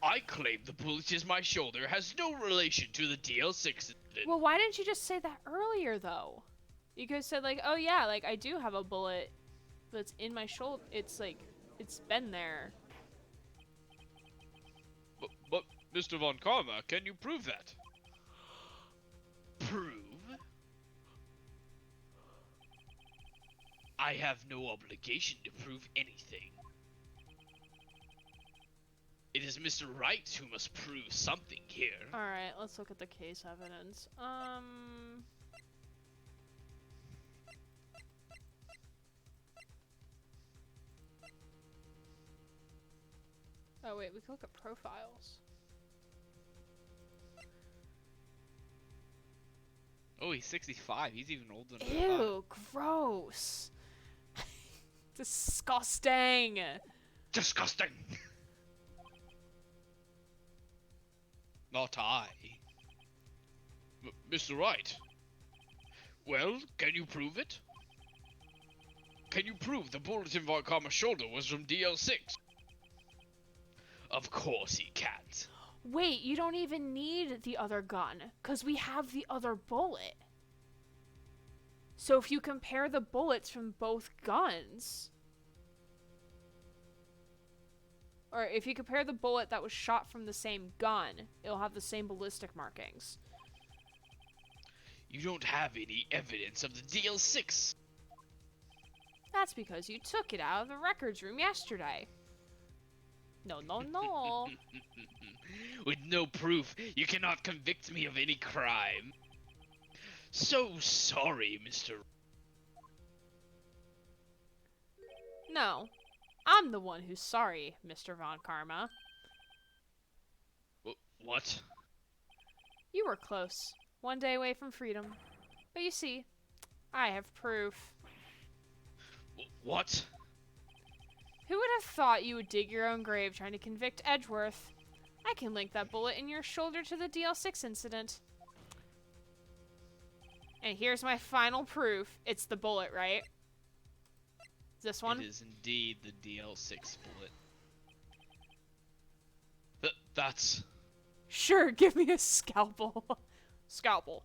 S3: I claim the bullet in my shoulder has no relation to the Dl6 incident.
S2: Well, why didn't you just say that earlier, though? You could have said, like, oh yeah, like, I do have a bullet that's in my shoulder. It's, like, it's been there.
S3: But, Mr. Von Karma, can you prove that? Prove? I have no obligation to prove anything. It is Mr. Wright who must prove something here.
S2: Alright, let's look at the case evidence. Oh wait, we can look at profiles.
S1: Oh, he's 65. He's even older than
S2: Ew, gross. Disgusting.
S3: Disgusting!
S1: Not I.
S3: Mr. Wright. Well, can you prove it? Can you prove the bullet in Von Karma's shoulder was from Dl6? Of course he can't.
S2: Wait, you don't even need the other gun, because we have the other bullet. So if you compare the bullets from both guns, or if you compare the bullet that was shot from the same gun, it'll have the same ballistic markings.
S3: You don't have any evidence of the Dl6.
S2: That's because you took it out of the records room yesterday. No, no, no.
S3: With no proof, you cannot convict me of any crime. So sorry, Mr.
S2: No. I'm the one who's sorry, Mr. Von Karma.
S3: What?
S2: You were close. One day away from freedom. But you see, I have proof.
S3: What?
S2: Who would have thought you would dig your own grave trying to convict Edgeworth? I can link that bullet in your shoulder to the Dl6 incident. And here's my final proof. It's the bullet, right? This one?
S1: It is indeed the DL6 bullet.
S3: That's...
S2: Sure, give me a scalpel. Scalpel.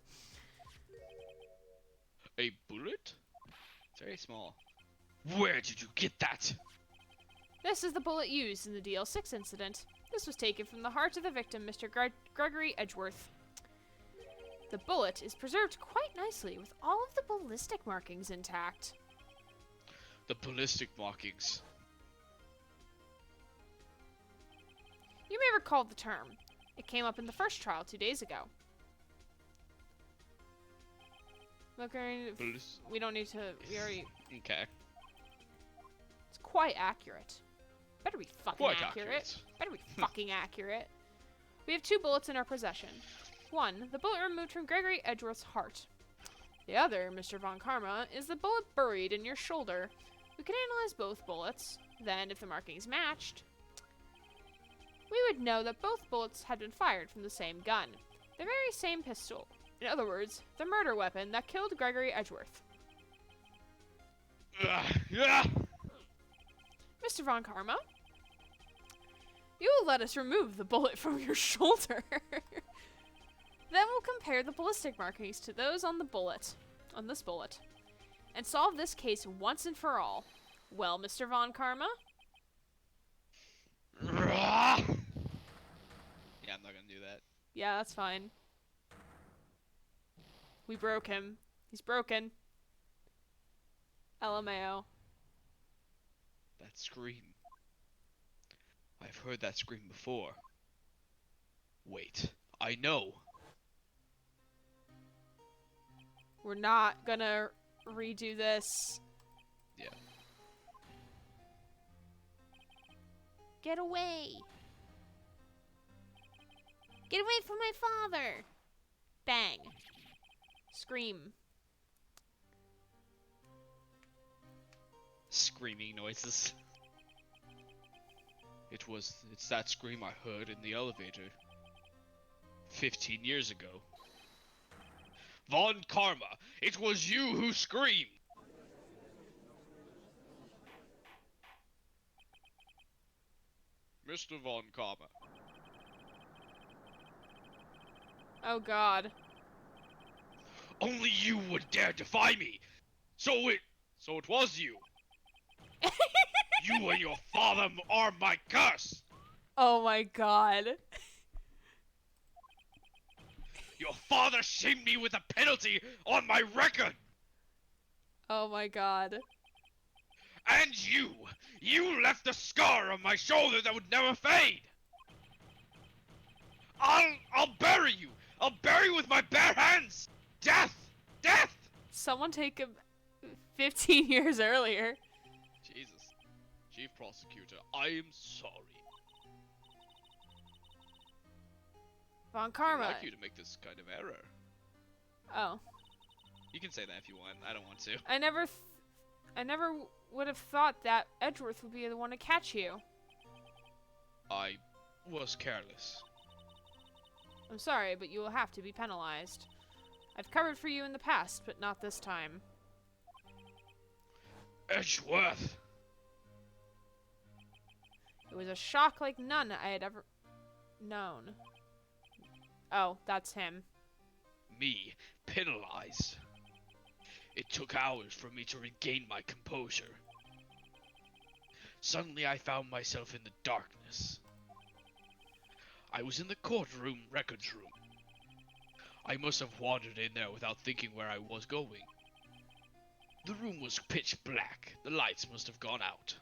S3: a bullet?
S1: It's very small.
S3: Where did you get that?
S2: This is the bullet used in the Dl6 incident. This was taken from the heart of the victim, Mr. Gregory Edgeworth. The bullet is preserved quite nicely with all of the ballistic markings intact.
S3: The ballistic markings.
S2: You may recall the term. It came up in the first trial 2 days ago. Look, we don't need to, we already...
S1: Okay.
S2: It's quite accurate. Better be fucking
S3: Quite
S2: accurate.
S3: accurate.
S2: Better be fucking accurate. We have 2 bullets in our possession. One, the bullet removed from Gregory Edgeworth's heart. The other, Mr. Von Karma, is the bullet buried in your shoulder. We can analyze both bullets. Then, if the markings matched, we would know that both bullets had been fired from the same gun. The very same pistol. In other words, the murder weapon that killed Gregory Edgeworth. Mr. Von Karma, you will let us remove the bullet from your shoulder. Then we'll compare the ballistic markings to those on this bullet, and solve this case once and for all. Well, Mr. Von Karma?
S1: Yeah, I'm not gonna do that.
S2: Yeah, that's fine. We broke him. He's broken. LMAO.
S1: That scream. I've heard that scream before. Wait, I know.
S2: We're not gonna redo this.
S1: Yeah.
S2: Get away! Get away from my father! Bang. Scream.
S1: Screaming noises. It's that scream I heard in the elevator 15 years ago. Von Karma, it was you who screamed! Mr. Von Karma.
S2: Oh god.
S1: Only you would dare defy me! So it was you! You and your father are my curse!
S2: Oh my god.
S1: Your father shamed me with a penalty on my record!
S2: Oh my god.
S1: And you left a scar on my shoulder that would never fade! I'll bury you! I'll bury you with my bare hands! Death! Death!
S2: Someone take him 15 years earlier.
S1: Jesus. Chief Prosecutor, I am sorry.
S2: Von
S1: I'd
S2: Karma.
S1: like you to make this kind of error.
S2: Oh.
S1: You can say that if you want. I don't want to.
S2: I never would have thought that Edgeworth would be the one to catch you.
S1: I was careless.
S2: I'm sorry, but you will have to be penalized. I've covered for you in the past, but not this time.
S1: Edgeworth!
S2: It was a shock like none I had ever known. Oh, that's him.
S1: Me, penalized. It took hours for me to regain my composure. Suddenly I found myself in the darkness. I was in the courtroom records room. I must have wandered in there without thinking where I was going. The room was pitch black. The lights must have gone out.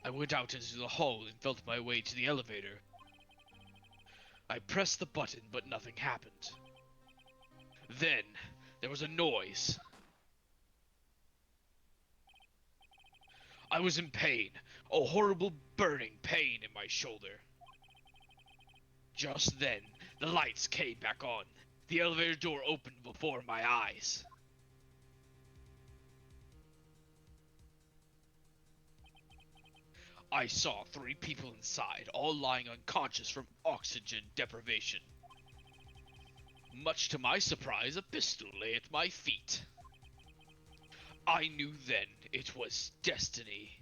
S1: I went out into the hall and felt my way to the elevator. I pressed the button, but nothing happened. Then, there was a noise. I was in pain, a horrible burning pain in my shoulder. Just then, the lights came back on. The elevator door opened before my eyes. I saw 3 people inside, all lying unconscious from oxygen deprivation. Much to my surprise, a pistol lay at my feet. I knew then it was destiny.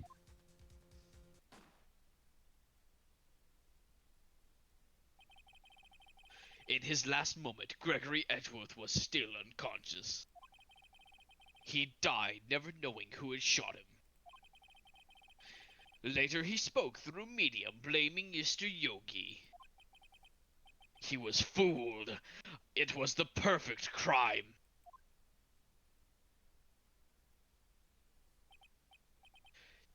S1: In his last moment, Gregory Edgeworth was still unconscious. He died never knowing who had shot him. Later he spoke through medium, blaming Mr. Yogi. He was fooled. It was the perfect crime.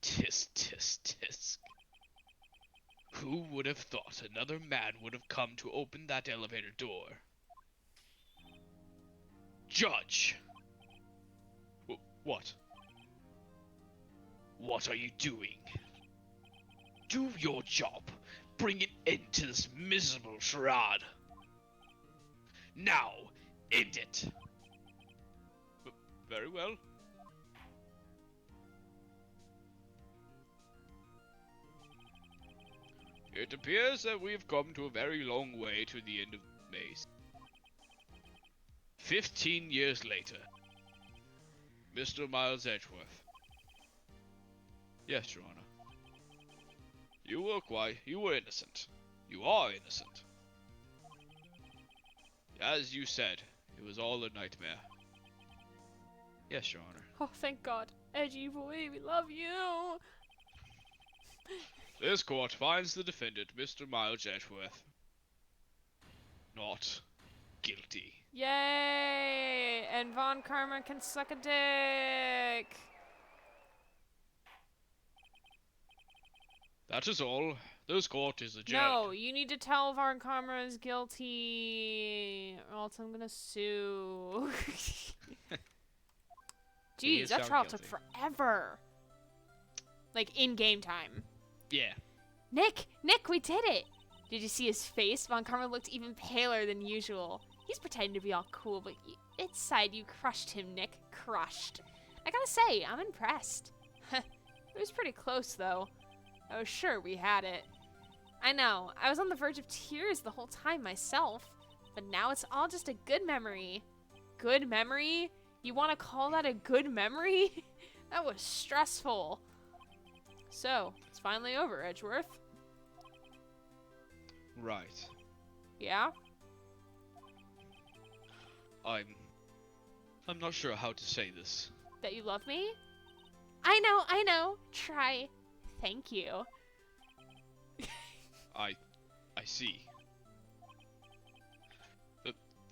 S1: Tisk, tisk, tisk. Who would have thought another man would have come to open that elevator door? Judge! What? What are you doing? Do your job. Bring an end to this miserable charade. Now, end it.
S3: Very well. It appears that we've come to a very long way to the end of the maze. 15 years later. Mr. Miles Edgeworth. Yes, Your Honor. You were innocent. You are innocent. As you said, it was all a nightmare. Yes, Your Honor.
S2: Oh, thank God. Edgy boy, we love you.
S3: This court finds the defendant, Mr. Miles Edgeworth, not guilty.
S2: Yay! And Von Karma can suck a dick.
S3: That is all. This court is adjourned.
S2: No, you need to tell Von Karma is guilty, or else I'm gonna sue.
S1: He
S2: Jeez,
S1: is
S2: that
S1: found
S2: trial
S1: guilty.
S2: took forever. Like, in game time.
S1: Yeah.
S2: Nick, we did it! Did you see his face? Von Karma looked even paler than usual. He's pretending to be all cool, but inside you crushed him, Nick. Crushed. I gotta say, I'm impressed. It was pretty close, though. I was sure we had it. I know, I was on the verge of tears the whole time myself, but now it's all just a good memory. Good memory? You want to call that a good memory? That was stressful. So, it's finally over, Edgeworth.
S3: Right.
S2: Yeah?
S3: I'm not sure how to say this.
S2: That you love me? I know. Try. Thank you.
S3: I see.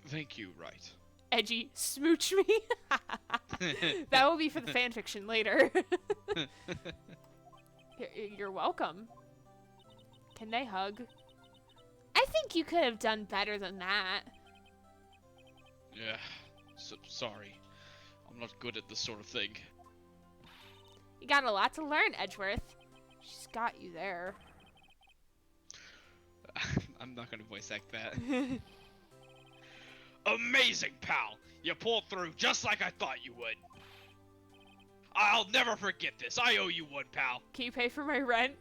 S3: Thank you, Wright.
S2: Edgy, smooch me. That will be for the fanfiction later. You're welcome. Can they hug? I think you could have done better than that.
S3: Yeah, sorry. I'm not good at this sort of thing.
S2: You got a lot to learn, Edgeworth. She's got you there.
S3: I'm not gonna voice act that. Amazing, pal! You pulled through just like I thought you would. I'll never forget this. I owe you one, pal.
S2: Can you pay for my rent?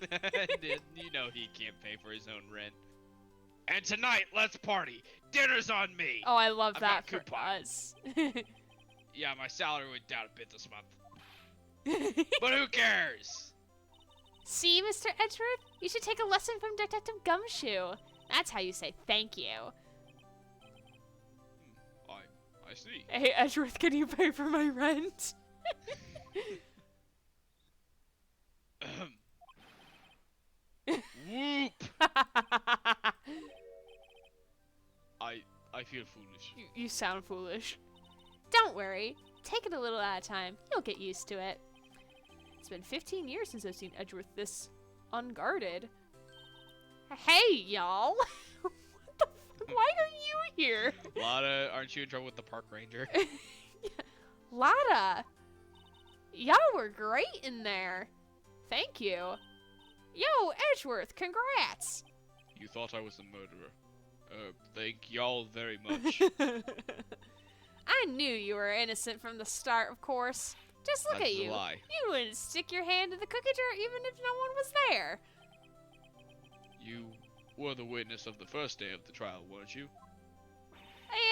S1: You know he can't pay for his own rent.
S3: And tonight, let's party. Dinner's on me.
S2: Oh, I love
S3: I've
S2: that
S3: got
S2: for
S3: coupon.
S2: us.
S3: Yeah, my salary went down a bit this month. But who cares?
S2: See, Mr. Edgeworth? You should take a lesson from Detective Gumshoe. That's how you say thank you.
S3: I see.
S2: Hey, Edgeworth, can you pay for my rent?
S3: Whoop! I feel foolish.
S2: You sound foolish. Don't worry. Take it a little at a time. You'll get used to it. It's been 15 years since I've seen Edgeworth this unguarded. Hey, y'all! What the fuck? Why are you here?
S1: Lada, aren't you in trouble with the park ranger?
S2: Lada! Y'all were great in there. Thank you. Yo, Edgeworth, congrats!
S3: You thought I was a murderer. Thank y'all very much.
S2: I knew you were innocent from the start, of course. Just look
S3: That's
S2: at
S3: a
S2: you.
S3: lie.
S2: You wouldn't stick your hand in the cookie jar even if no one was there.
S3: You were the witness of the first day of the trial, weren't you?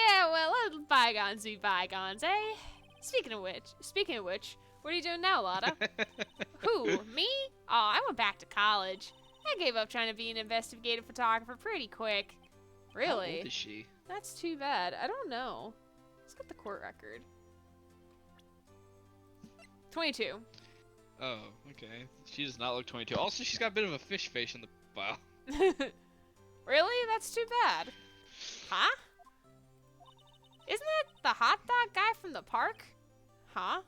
S2: Yeah, well, let bygones be bygones, eh? Speaking of which, what are you doing now, Lotta? Who, me? Oh, I went back to college. I gave up trying to be an investigative photographer pretty quick. Really?
S1: How old is she?
S2: That's too bad. I don't know. Let's get the court record. 22.
S1: Oh, okay. She does not look 22. Also, she's got a bit of a fish face in the file.
S2: Really? That's too bad. Huh? Isn't that the hot dog guy from the park? Huh?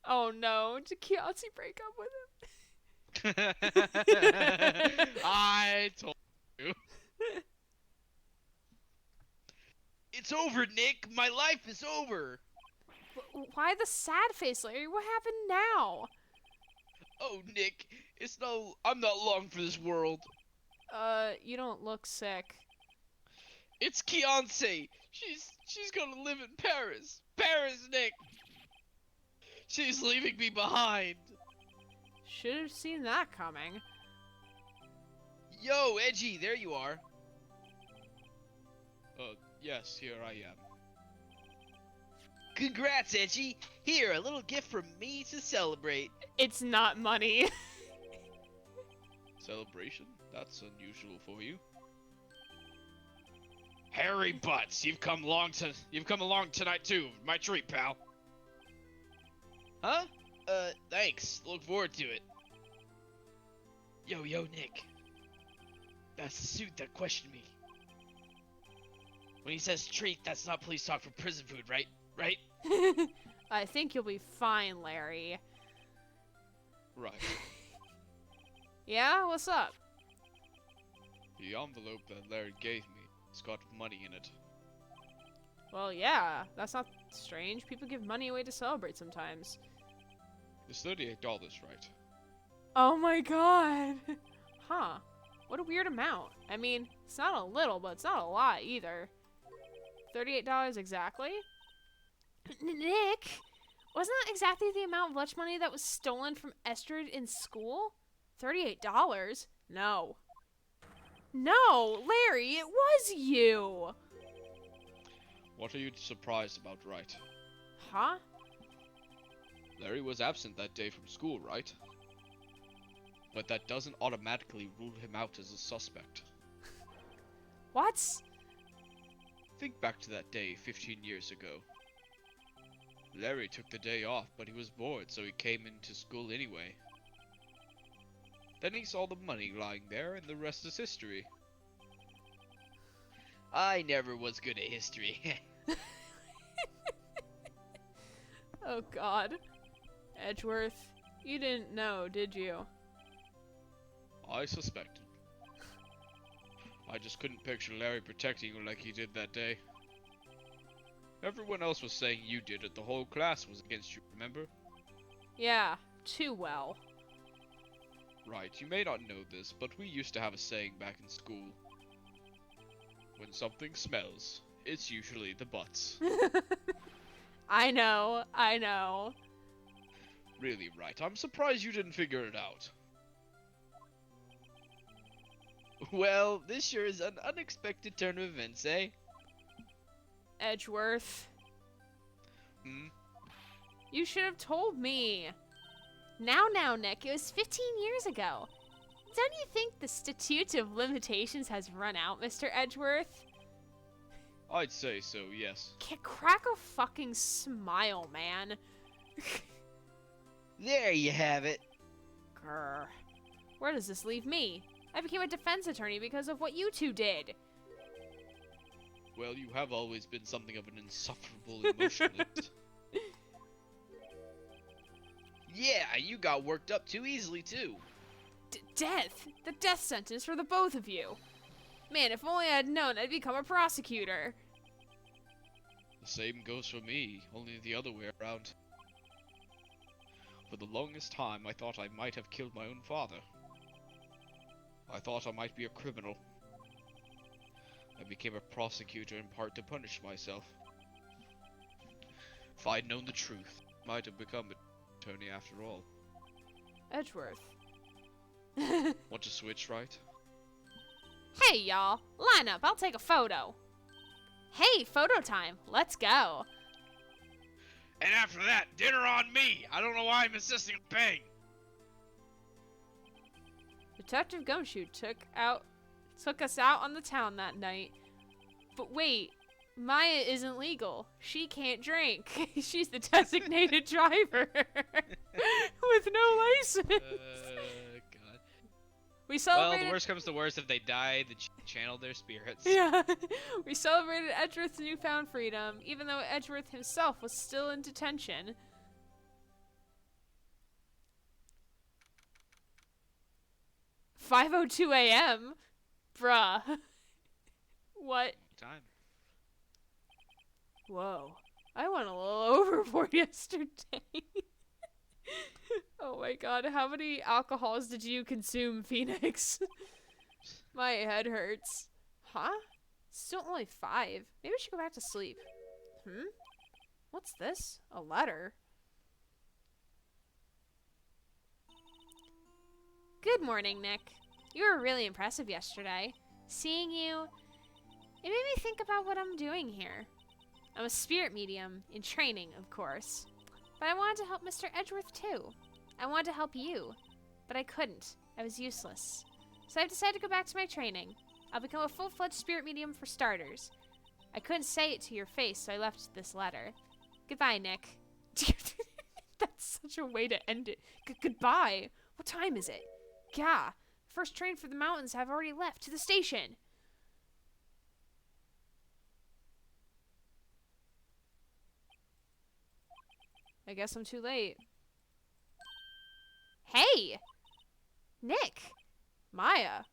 S2: Oh no, did Kiyoshi break up with him?
S1: I told you. It's over, Nick. My life is over.
S2: Why the sad face, Larry? What happened now?
S1: Oh, Nick, I'm not long for this world.
S2: You don't look sick.
S3: It's Keontae. She's gonna live in Paris. Paris, Nick. She's leaving me behind.
S2: Should have seen that coming.
S3: Yo, Edgy, there you are. Yes, here I am. Congrats, Edgy. Here, a little gift from me to celebrate.
S2: It's not money.
S3: Celebration? That's unusual for you. Harry Butts, you've come along tonight too. My treat, pal. Huh? Thanks. Look forward to it. Yo, Nick. That's the suit that questioned me. When he says treat, that's not police talk for prison food, right? Right?
S2: I think you'll be fine, Larry.
S3: Right.
S2: Yeah? What's up?
S3: The envelope that Larry gave me, it's got money in it.
S2: Well, yeah. That's not strange. People give money away to celebrate sometimes.
S3: It's $38, right?
S2: Oh my god. Huh. What a weird amount. I mean, it's not a little, but it's not a lot either. $38 exactly? Nick, wasn't that exactly the amount of lunch money that was stolen from Estrid in school? $38? No. No, Larry, it was you!
S3: What are you surprised about, Wright?
S2: Huh?
S3: Larry was absent that day from school, right? But that doesn't automatically rule him out as a suspect.
S2: What?
S3: Think back to that day 15 years ago. Larry took the day off, but he was bored, so he came into school anyway. Then he saw the money lying there, and the rest is history. I never was good at history.
S2: Oh god. Edgeworth, you didn't know, did you?
S3: I suspected. I just couldn't picture Larry protecting you like he did that day. Everyone else was saying you did it. The whole class was against you, remember?
S2: Yeah, too well.
S3: Right, you may not know this, but we used to have a saying back in school. When something smells, it's usually the butts.
S2: I know.
S3: Really, Right, I'm surprised you didn't figure it out. Well, this sure is an unexpected turn of events, eh?
S2: Edgeworth.
S3: Hmm?
S2: You should have told me. Now, Nick, it was 15 years ago. Don't you think the statute of limitations has run out, Mr. Edgeworth?
S3: I'd say so, yes.
S2: Crack a fucking smile, man.
S3: There you have it.
S2: Grr. Where does this leave me? I became a defense attorney because of what you two did.
S3: Well, you have always been something of an insufferable emotionalist. Yeah, you got worked up too easily, too.
S2: Death? The death sentence for the both of you. Man, if only I had known I'd become a prosecutor.
S3: The same goes for me, only the other way around. For the longest time, I thought I might have killed my own father. I thought I might be a criminal. I became a prosecutor in part to punish myself. If I'd known the truth, I might have become an attorney after all.
S2: Edgeworth.
S3: Want to switch, right?
S2: Hey, y'all. Line up. I'll take a photo. Hey, photo time. Let's go.
S3: And after that, dinner on me! I don't know why I'm insisting on paying!
S2: Detective Gumshoe took us out on the town that night. But wait, Maya isn't legal. She can't drink. She's the designated driver with no license.
S3: God.
S2: We celebrated.
S1: Well, the worst comes to worst. If they die, they channel their spirits.
S2: Yeah, we celebrated Edgeworth's newfound freedom, even though Edgeworth himself was still in detention. "5:02 a.m. Bruh. What?
S1: Time.
S2: Whoa. I went a little overboard yesterday. Oh my god, how many alcohols did you consume, Phoenix? My head hurts. Huh? Still only 5. Maybe we should go back to sleep. What's this? A letter? Good morning, Nick. You were really impressive yesterday. Seeing you, it made me think about what I'm doing here. I'm a spirit medium, in training, of course. But I wanted to help Mr. Edgeworth, too. I wanted to help you. But I couldn't. I was useless. So I've decided to go back to my training. I'll become a full-fledged spirit medium for starters. I couldn't say it to your face, so I left this letter. Goodbye, Nick. That's such a way to end it. Goodbye. What time is it? Gah. The first train for the mountains have already left to the station. I guess I'm too late. Hey! Nick! Maya!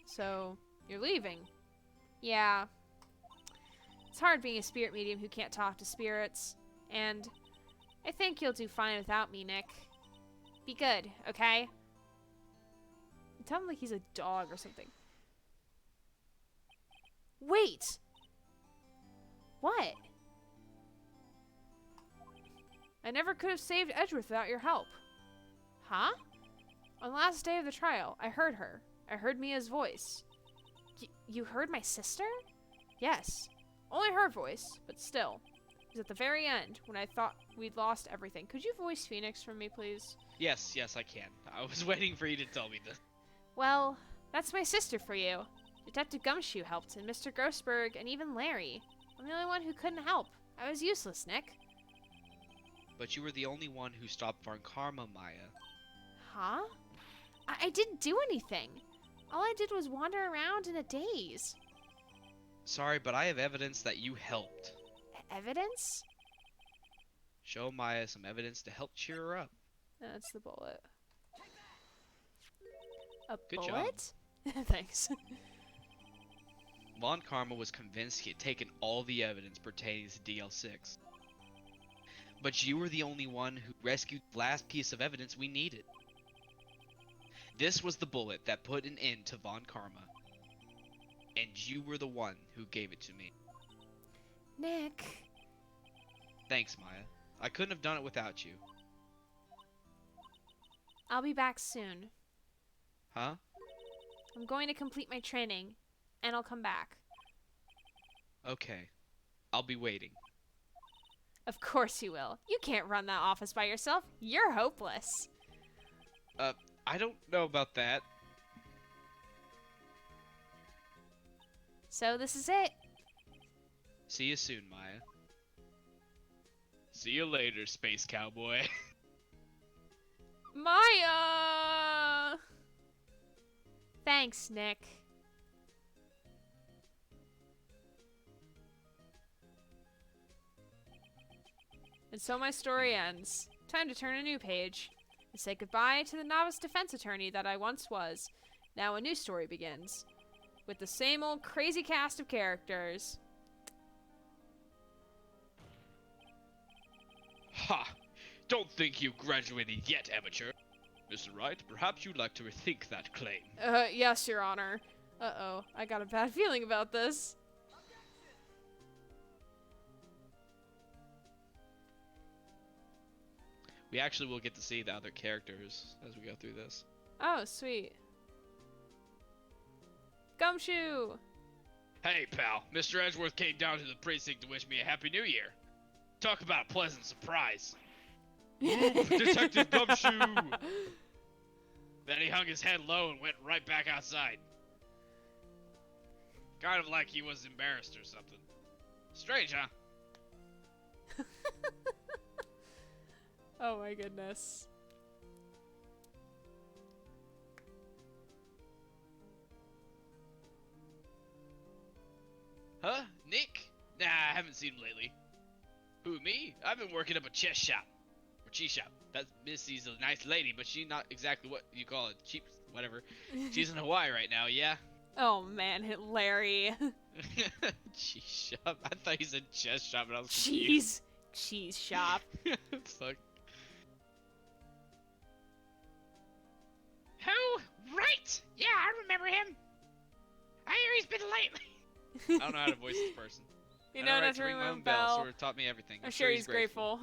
S2: So, you're leaving? Yeah. It's hard being a spirit medium who can't talk to spirits. And I think you'll do fine without me, Nick. Be good, okay? Tell him like he's a dog or something. Wait! What? I never could have saved Edgeworth without your help. Huh? On the last day of the trial, I heard her. I heard Mia's voice. You heard my sister? Yes. Only her voice, but still. It was at the very end, when I thought we'd lost everything. Could you voice Phoenix for me, please?
S1: Yes, I can. I was waiting for you to tell me this.
S2: Well, that's my sister for you. Detective Gumshoe helped, and Mr. Grossberg, and even Larry. I'm the only one who couldn't help. I was useless, Nick.
S1: But you were the only one who stopped Von Karma, Maya.
S2: Huh? I didn't do anything. All I did was wander around in a daze.
S1: Sorry, but I have evidence that you helped.
S2: Evidence?
S1: Show Maya some evidence to help cheer her up.
S2: That's the bullet. A
S1: Good
S2: bullet? Thanks.
S1: Von Karma was convinced he had taken all the evidence pertaining to DL6. But you were the only one who rescued the last piece of evidence we needed. This was the bullet that put an end to Von Karma. And you were the one who gave it to me.
S2: Nick.
S1: Thanks, Maya. I couldn't have done it without you.
S2: I'll be back soon.
S1: Huh?
S2: I'm going to complete my training, and I'll come back.
S1: Okay. I'll be waiting.
S2: Of course you will. You can't run that office by yourself. You're hopeless.
S1: I don't know about that.
S2: So this is it.
S1: See you soon, Maya.
S3: See you later, space cowboy.
S2: Maya! Thanks, Nick. And so my story ends. Time to turn a new page. And say goodbye to the novice defense attorney that I once was. Now a new story begins. With the same old crazy cast of characters.
S3: Ha! Don't think you've graduated yet, amateur. Mr. Wright, perhaps you'd like to rethink that claim.
S2: Yes, Your Honor. Uh-oh, I got a bad feeling about this.
S1: We actually will get to see the other characters as we go through this.
S2: Oh, sweet. Gumshoe!
S3: Hey, pal. Mr. Edgeworth came down to the precinct to wish me a Happy New Year. Talk about a pleasant surprise. Detective Gumshoe! Then he hung his head low and went right back outside. Kind of like he was embarrassed or something. Strange, huh?
S2: Oh my goodness.
S3: Huh? Nick? Nah, I haven't seen him lately. Who, me? I've been working up a chess shop. Or cheese shop. That Missy's a nice lady, but she's not exactly what you call it. Cheap, whatever. She's in Hawaii right now, yeah?
S2: Oh man, Larry.
S3: Cheese shop? I thought you said chess shop, and I was confused.
S2: Cheese shop.
S3: Fuck. Who? Right! Yeah, I remember him.
S1: I hear he's been lately. I don't know how to voice this person.
S2: You
S1: I
S2: know
S1: write
S2: not to
S1: ring
S2: ring
S1: my
S2: my
S1: own bell.
S2: bell.
S1: Sort of taught me everything.
S2: I'm sure he's grateful.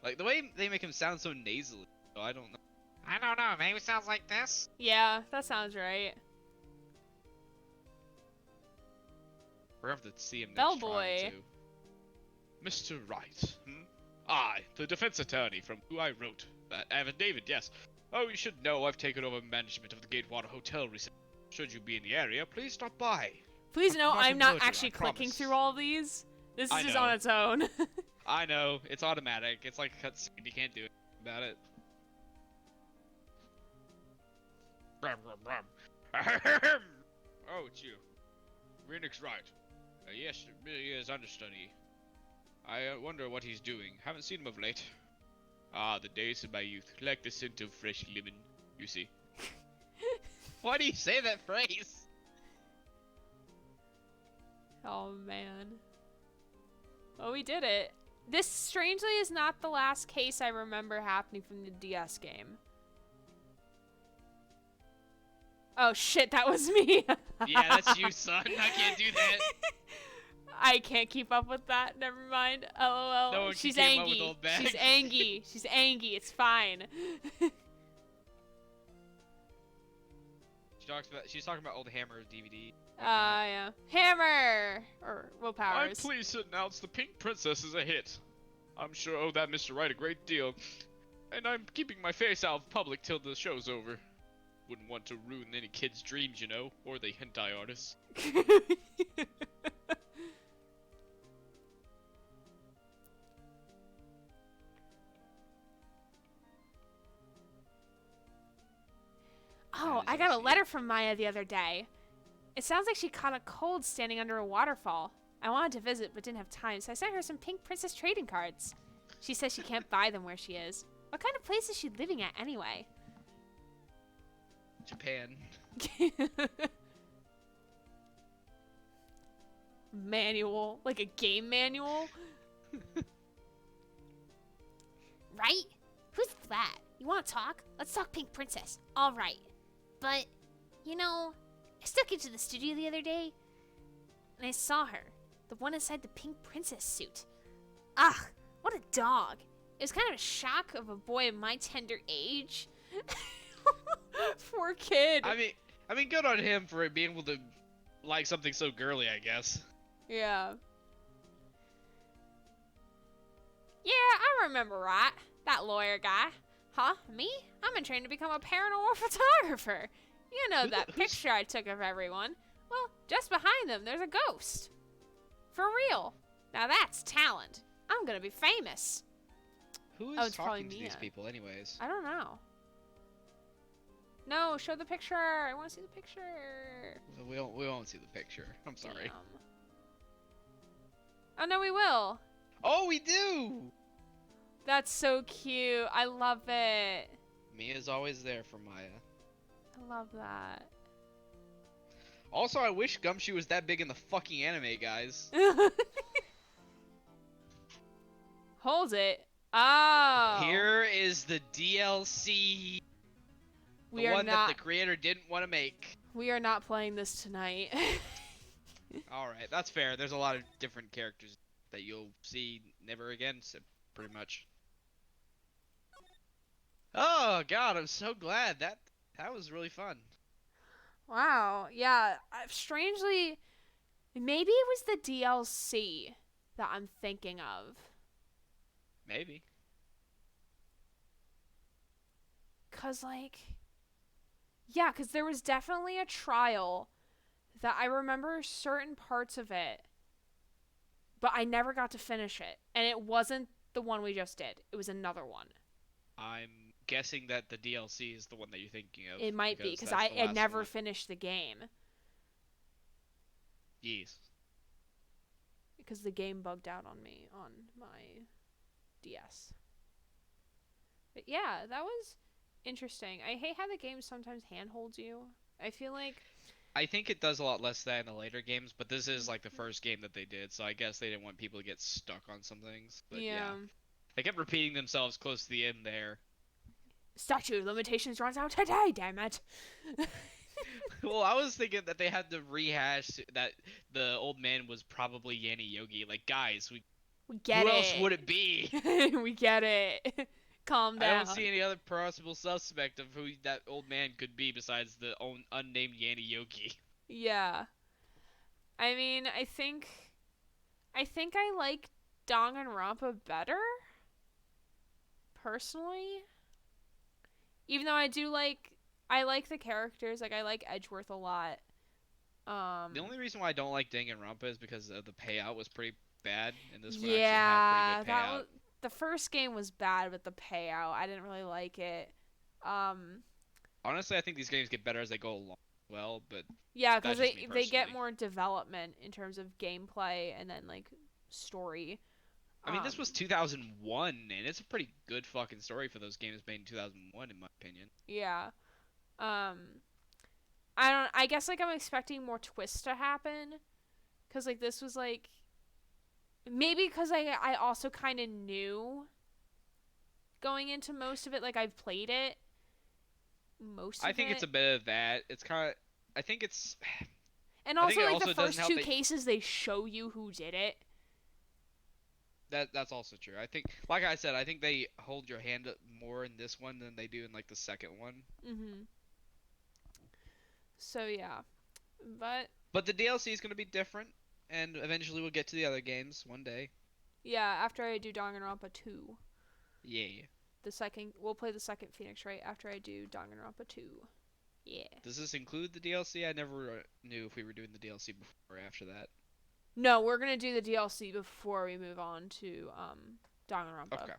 S1: Like the way they make him sound so nasally. So I don't know.
S4: I don't know, maybe it sounds like this.
S2: Yeah, that sounds right.
S1: We're gonna have to see him next
S2: Bellboy.
S1: trial too.
S3: Mr. Wright. I, the defense attorney from who I wrote that affidavit, yes. Oh, you should know I've taken over management of the Gatewater Hotel recently. Should you be in the area, please stop by.
S2: Please know
S3: Not a
S2: I'm not
S3: murderer,
S2: actually
S3: I
S2: clicking
S3: promise.
S2: through all these. This is
S1: I
S2: just
S1: know.
S2: on its own.
S1: I know, it's automatic. It's like a cutscene. You can't do anything about it.
S3: Brum, brum, brum. Ahem. Oh, it's you. Phoenix Wright. Yes, it really is understudy. I wonder what he's doing. Haven't seen him of late. Ah, the days of my youth, like the scent of fresh lemon, you see.
S1: Why do you say that phrase?
S2: Oh man. Oh, we did it. This strangely is not the last case I remember happening from the DS game. Oh shit, that was me.
S1: Yeah, that's you, son. I can't do that.
S2: I can't keep up with that. Never mind. LOL.
S1: No one can
S2: She's
S1: keep up with
S2: angry.
S1: old Bag.
S2: She's angry. She's angry. It's fine.
S1: She's talking about old Hammer DVD.
S2: Yeah. Hammer! Or
S3: I'm
S2: willpowers.
S3: pleased to announce the Pink Princess is a hit. I'm sure owe that Mr. Wright a great deal. And I'm keeping my face out of public till the show's over. Wouldn't want to ruin any kid's dreams, you know, or the hentai artists.
S2: Oh, I got a letter from Maya the other day. It sounds like she caught a cold standing under a waterfall. I wanted to visit but didn't have time, so I sent her some Pink Princess trading cards. She says she can't buy them where she is. What kind of place is she living at anyway?
S1: Japan.
S2: Manual. Like a game manual?
S5: Right? Who's that? You want to talk? Let's talk Pink Princess. All right. But, you know, I stuck into the studio the other day, and I saw her. The one inside the Pink Princess suit. Ugh, what a dog. It was kind of a shock of a boy of my tender age.
S2: Poor kid.
S1: I mean, good on him for being able to like something so girly, I guess.
S2: Yeah. Yeah, I remember right. That lawyer guy. Huh? Me? I'm in training to become a paranormal photographer. You know that picture I took of everyone. Well, just behind them, there's a ghost. For real. Now that's talent. I'm gonna be famous.
S1: Who
S2: Oh,
S1: is
S2: it's probably
S1: talking to these
S2: Mia.
S1: people, anyways?
S2: I don't know. No, show the picture. I want to see the picture.
S1: We won't see the picture. I'm sorry.
S2: Damn. Oh no, we will.
S1: Oh, we do.
S2: That's so cute. I love it.
S1: Mia's always there for Maya.
S2: I love that.
S1: Also, I wish Gumshoe was that big in the fucking anime, guys.
S2: Hold it. Oh.
S1: Here is the DLC.
S2: we
S1: The
S2: are
S1: one
S2: not.
S1: that the creator didn't want to make.
S2: We are not playing this tonight.
S1: Alright, that's fair. There's a lot of different characters that you'll see never again, so pretty much. Oh god, I'm so glad. That was really fun.
S2: Wow. Yeah. Strangely, maybe it was the DLC that I'm thinking of.
S1: Maybe.
S2: Cause yeah, cause there was definitely a trial that I remember certain parts of it, but I never got to finish it. And it wasn't the one we just did. It was another one.
S1: I'm guessing that the DLC is the one that you're thinking of.
S2: It might be, because
S1: that's
S2: I
S1: the
S2: had
S1: last
S2: never
S1: one.
S2: finished the game.
S1: Yes.
S2: Because the game bugged out on me on my DS. But yeah, that was interesting. I hate how the game sometimes handholds you. I feel like...
S1: I think it does a lot less than the later games, but this is like the first game that they did, so I guess they didn't want people to get stuck on some things. But yeah. They kept repeating themselves close to the end there.
S2: Statute of limitations runs out today, damn it.
S1: Well, I was thinking that they had to rehash that the old man was probably Yanni Yogi. Like, guys,
S2: We get
S1: who
S2: it.
S1: else would it be?
S2: We get it. Calm
S1: I
S2: down.
S1: don't see any other possible suspect of who that old man could be besides the unnamed Yanni Yogi.
S2: Yeah. I mean, I think I like Danganronpa better, personally. Even though I like the characters, like I like Edgeworth a lot.
S1: The only reason why I don't like Danganronpa is because the payout was pretty bad, and this one actually
S2: yeah,
S1: had a pretty good
S2: that
S1: payout.
S2: was the first game was bad with the payout. I didn't really like it.
S1: Honestly, I think these games get better as they go along. Well, but
S2: Yeah, because
S1: that's just me
S2: they get
S1: personally.
S2: more development in terms of gameplay and then like story.
S1: I mean, this was 2001, and it's a pretty good fucking story for those games made in 2001, in my opinion.
S2: Yeah. I guess like I'm expecting more twists to happen, cuz like this was like maybe cuz I also kind of knew going into most of it, like I've played it most of
S1: I think
S2: it.
S1: it's a bit of that. It's kind of, I think it's,
S2: And
S1: I think
S2: also
S1: it
S2: like
S1: also
S2: the
S1: doesn't
S2: first
S1: help
S2: two
S1: that-
S2: cases they show you who did it.
S1: that's also true. I think, like I said, I think they hold your hand up more in this one than they do in like the second one.
S2: Mhm. So yeah. But
S1: the DLC is going to be different, and eventually we'll get to the other games one day.
S2: yeah, after I do Danganronpa 2.
S1: Yeah.
S2: We'll play the second Phoenix Wright after I do Danganronpa 2. Yeah.
S1: Does this include the DLC? I never knew if we were doing the DLC before or after that.
S2: No, we're gonna do the DLC before we move on to Danganronpa.
S1: Okay.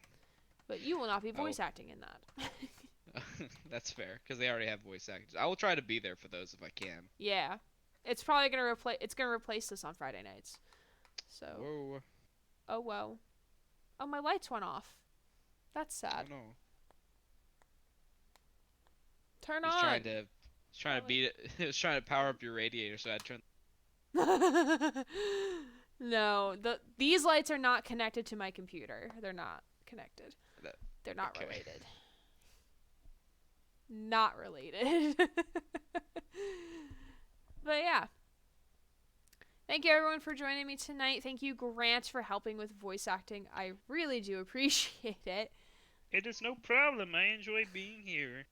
S2: But you will not be voice acting in that.
S1: That's fair, because they already have voice actors. I will try to be there for those if I can.
S2: Yeah. It's probably gonna replace this on Friday nights. So
S1: Whoa.
S2: oh well. Oh, my lights went off. That's sad.
S1: Oh no.
S2: Turn
S1: He's
S2: on.
S1: trying to beat it. He was trying to power up your radiator, so I turned.
S2: No, these lights are not connected to my computer. They're not connected.
S1: That-
S2: They're not
S1: okay.
S2: related. Not related. But yeah. Thank you everyone for joining me tonight. Thank you, Grant, for helping with voice acting. I really do appreciate it.
S3: It is no problem. I enjoy being here.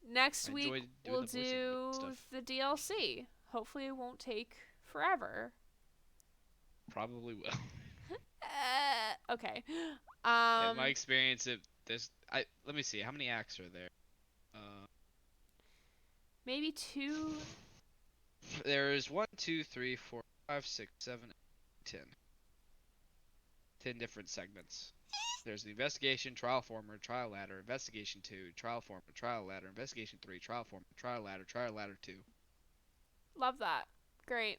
S2: Next
S1: I
S2: week
S1: enjoyed doing
S2: we'll
S1: the voicing
S2: do
S1: stuff.
S2: the DLC. Hopefully it won't take forever.
S1: Probably will.
S2: Okay.
S1: In my experience, let me see. How many acts are there?
S2: Maybe 2.
S1: There's 1, 2, 3, 4, 5, 6, 7, 8, 10. 10 different segments. There's the investigation, trial former, trial ladder, investigation 2, trial former, trial ladder, investigation 3, trial former, trial ladder 2.
S2: Love that. Great.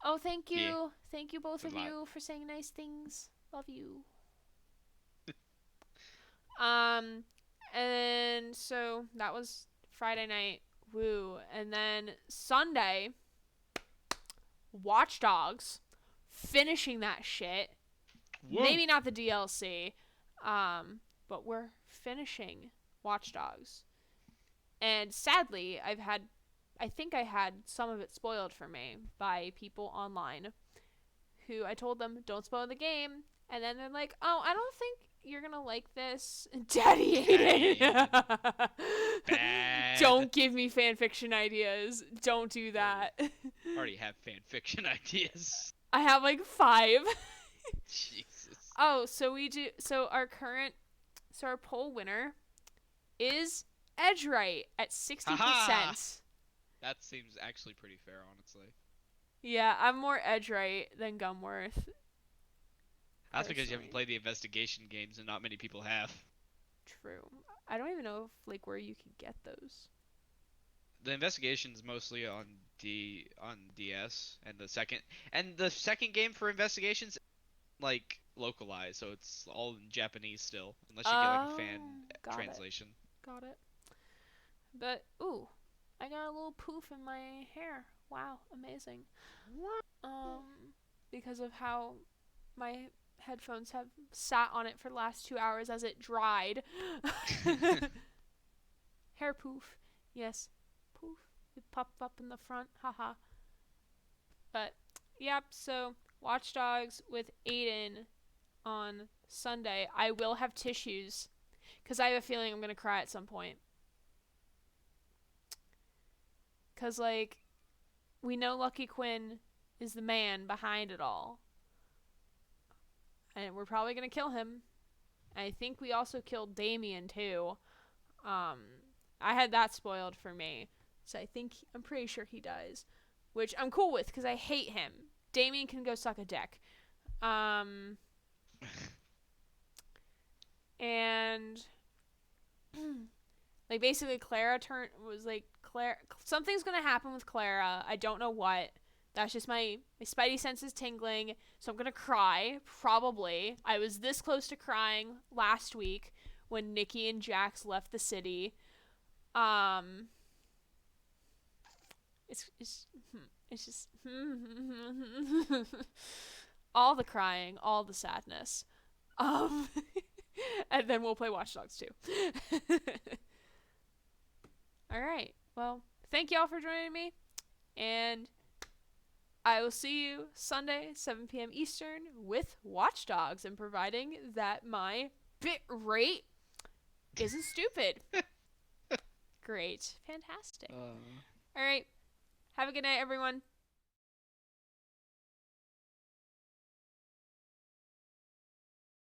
S2: Oh, thank you.
S1: Yeah.
S2: Thank you both
S1: Good
S2: of
S1: luck.
S2: you for saying nice things. Love you. And so that was Friday night. Woo. And then Sunday, Watch Dogs. Finishing that shit.
S1: Whoa.
S2: Maybe not the DLC. But we're finishing Watch Dogs. And sadly, I think I had some of it spoiled for me by people online who I told them, don't spoil the game. And then they're like, oh, I don't think you're going to like this. Daddy ate it.
S1: Bad.
S2: Don't give me fanfiction ideas. Don't do that.
S1: Already have fan fiction ideas.
S2: I have like 5.
S1: Jesus.
S2: Oh, so our poll winner is Edgewright at 60%.
S1: Haha. That seems actually pretty fair, honestly.
S2: Yeah, I'm more Edgewright than Gumworth.
S1: That's because you haven't
S2: Personally.
S1: played the investigation games and not many people have.
S2: True. I don't even know if like where you can get those.
S1: The investigation's mostly on DS, and the second game for investigations like localized, so it's all in Japanese still, unless you get like a fan
S2: got
S1: translation.
S2: Got it. But ooh, I got a little poof in my hair. Wow, amazing. Because of how my headphones have sat on it for the last 2 hours as it dried. Hair poof. Yes. Poof. It popped up in the front. Haha. But, yep, so Watch Dogs with Aiden on Sunday. I will have tissues because I have a feeling I'm going to cry at some point. Because, like, we know Lucky Quinn is the man behind it all. And we're probably going to kill him. I think we also killed Damien, too. I had that spoiled for me. So I'm pretty sure he dies. Which I'm cool with, because I hate him. Damien can go suck a dick. And like basically Clara something's gonna happen with Clara. I don't know what. That's just my spidey senses tingling, so I'm gonna cry, probably. I was this close to crying last week when Nikki and Jax left the city. It's just all the crying, all the sadness. And then we'll play Watch Dogs 2. Alright, well, thank y'all for joining me, and I will see you Sunday, 7 p.m. Eastern, with Watch Dogs, and providing that my bit rate isn't stupid. Great. Fantastic. Alright, have a good night, everyone.